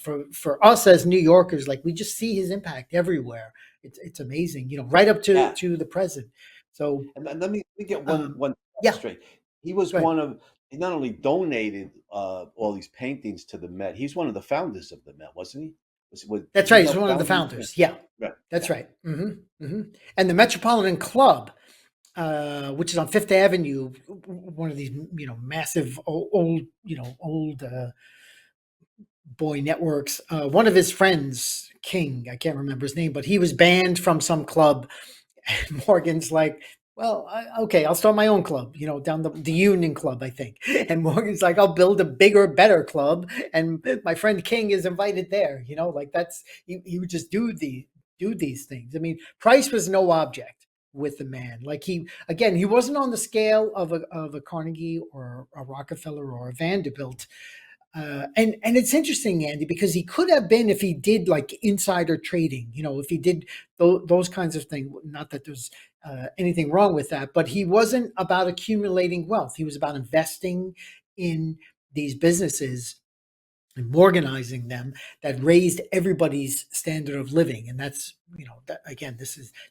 For us as New Yorkers, like we just see his impact everywhere. It's amazing, right up Yeah. to the present. So And let me get um, one yeah, straight. He was go ahead. one of he not only donated all these paintings to the Met. He's one of the founders of the Met, wasn't he? Did That's he right. He's help one of the found these? Yeah. founders. Yeah, Right. that's Yeah. right. And the Metropolitan Club, which is on Fifth Avenue, one of these massive old boy networks. One of his friends, King, I can't remember his name, but he was banned from some club. And Morgan's like, well, okay, I'll start my own club, down the Union Club, I think. And Morgan's like, I'll build a bigger, better club, and my friend King is invited there. Like that's he would just do these things. I mean, price was no object with the man. Like he wasn't on the scale of a Carnegie or a Rockefeller or a Vanderbilt, and it's interesting, Andy, because he could have been if he did like insider trading, if he did those kinds of things. Not that there's anything wrong with that, but he wasn't about accumulating wealth. He was about investing in these businesses and organizing them that raised everybody's standard of living. And that's, again,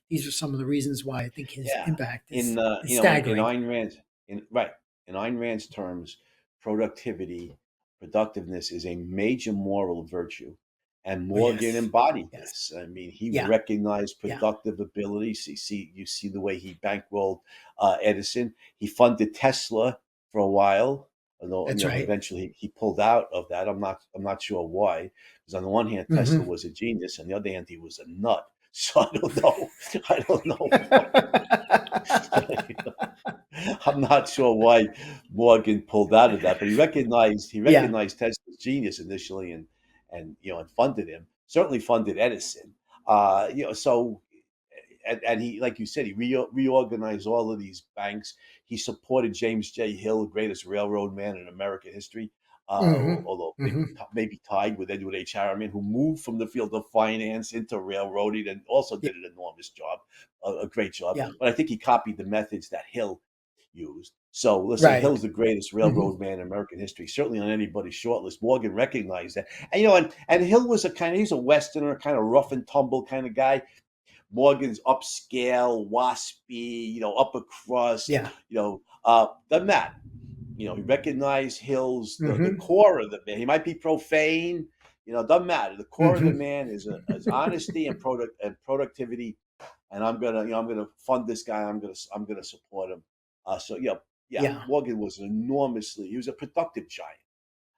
these are some of the reasons why I think his Yeah. impact In is in staggering. Ayn Rand's in right in Ayn Rand's terms, productivity, productiveness is a major moral virtue, and Oh, Morgan yes. embodied Yes. this. I mean, he Yeah. recognized Yeah. productive abilities. You see the way he bankrolled Edison. He funded Tesla for a while, although That's right. eventually he pulled out of that. I'm not sure why. Because on the one hand, Tesla Hmm. was a genius, on the other hand, he was a nut. So I don't know. I don't know why. I'm not sure why Morgan pulled out of that, but he Yeah. recognized Tesla's genius initially, and funded him. Certainly funded Edison. So and he, like you said, he reorganized all of these banks. He supported James J. Hill, greatest railroad man in American history, Hmm. although Hmm. maybe tied with Edward H. Harriman, who moved from the field of finance into railroading and also Yeah. did an enormous job, a great job. Yeah. But I think he copied the methods that Hill used. So listen, Right. Hill's the greatest Hmm. railroad man in American history, certainly on anybody's shortlist. Morgan recognized that, and Hill was he's a Westerner, kind of rough and tumble kind of guy. Morgan's upscale, waspy, upper crust, Yeah. than that. He recognized Hill's the Hmm. core of the man. He might be profane, doesn't matter. The core of the Hmm. man is honesty and productivity. And I'm gonna fund this guy. I'm gonna support him. So yeah. Yeah. Morgan was he was a productive giant.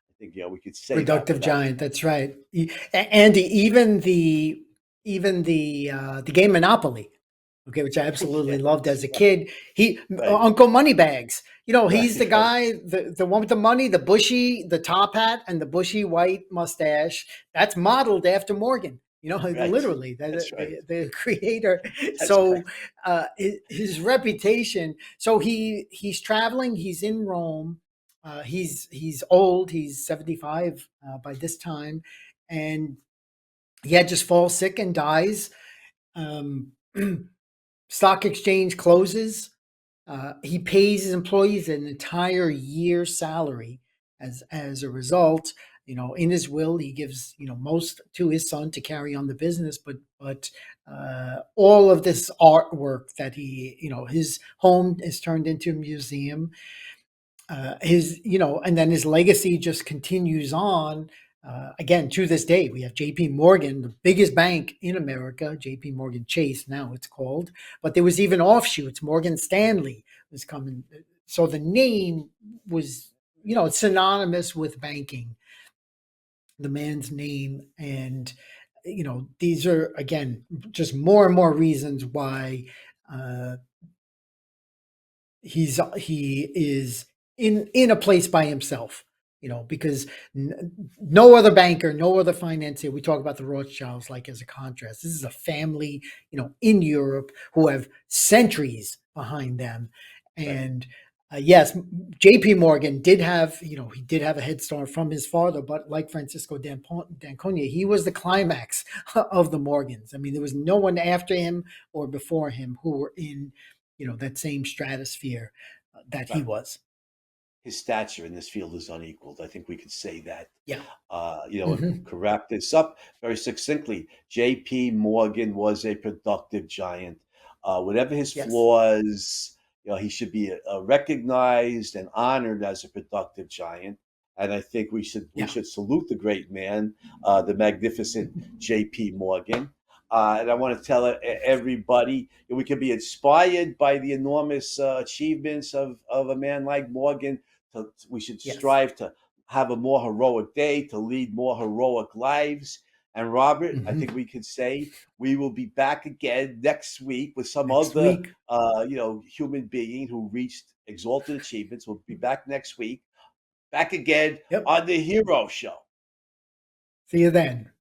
I think we could say that Productive without. giant. That's right. Andy, even the game Monopoly. Okay, which I absolutely loved Yes, as a kid. He right, Uncle Moneybags. He's the right, right, guy, the one with the money, the top hat, and the bushy white mustache. That's modeled after Morgan. right. Literally, That's right. the creator. That's So right. his reputation. So he's traveling. He's in Rome. He's old. He's 75 by this time, and just falls sick and dies. Um, Stock exchange closes. He pays his employees an entire year's salary. As a result, in his will, he gives most to his son to carry on the business, but all of this artwork that his home is turned into a museum. And then his legacy just continues on. Again, to this day, we have J.P. Morgan, the biggest bank in America, J.P. Morgan Chase, now it's called. But there was even offshoots. Morgan Stanley was coming. So the name was, it's synonymous with banking, the man's name. And, these are, again, just more and more reasons why uh, he is in a place by himself, because no other banker, no other financier, we talk about the Rothschilds like as a contrast, this is a family in Europe who have centuries behind them. Right. And yes, JP Morgan did have he did have a head start from his father, but like Francisco d'Ancona, he was the climax of the Morgans. I mean, there was no one after him or before him who were in that same stratosphere that he Right. was. His stature in this field is unequaled. I think we could say that. Yeah. If we Hmm. could wrap this up very succinctly, J.P. Morgan was a productive giant. Whatever his Yes. flaws, he should be recognized and honored as a productive giant. And I think we Yeah. should salute the great man, the magnificent J.P. Morgan. And I want to tell everybody we can be inspired by the enormous achievements of a man like Morgan. We should Yes. strive to have a more heroic day, to lead more heroic lives. And Robert, I Hmm. think we could say we will be back again next week with some Next other, week. human being who reached exalted achievements. We'll be back next week, back again Yep. on the Hero Show. See you then.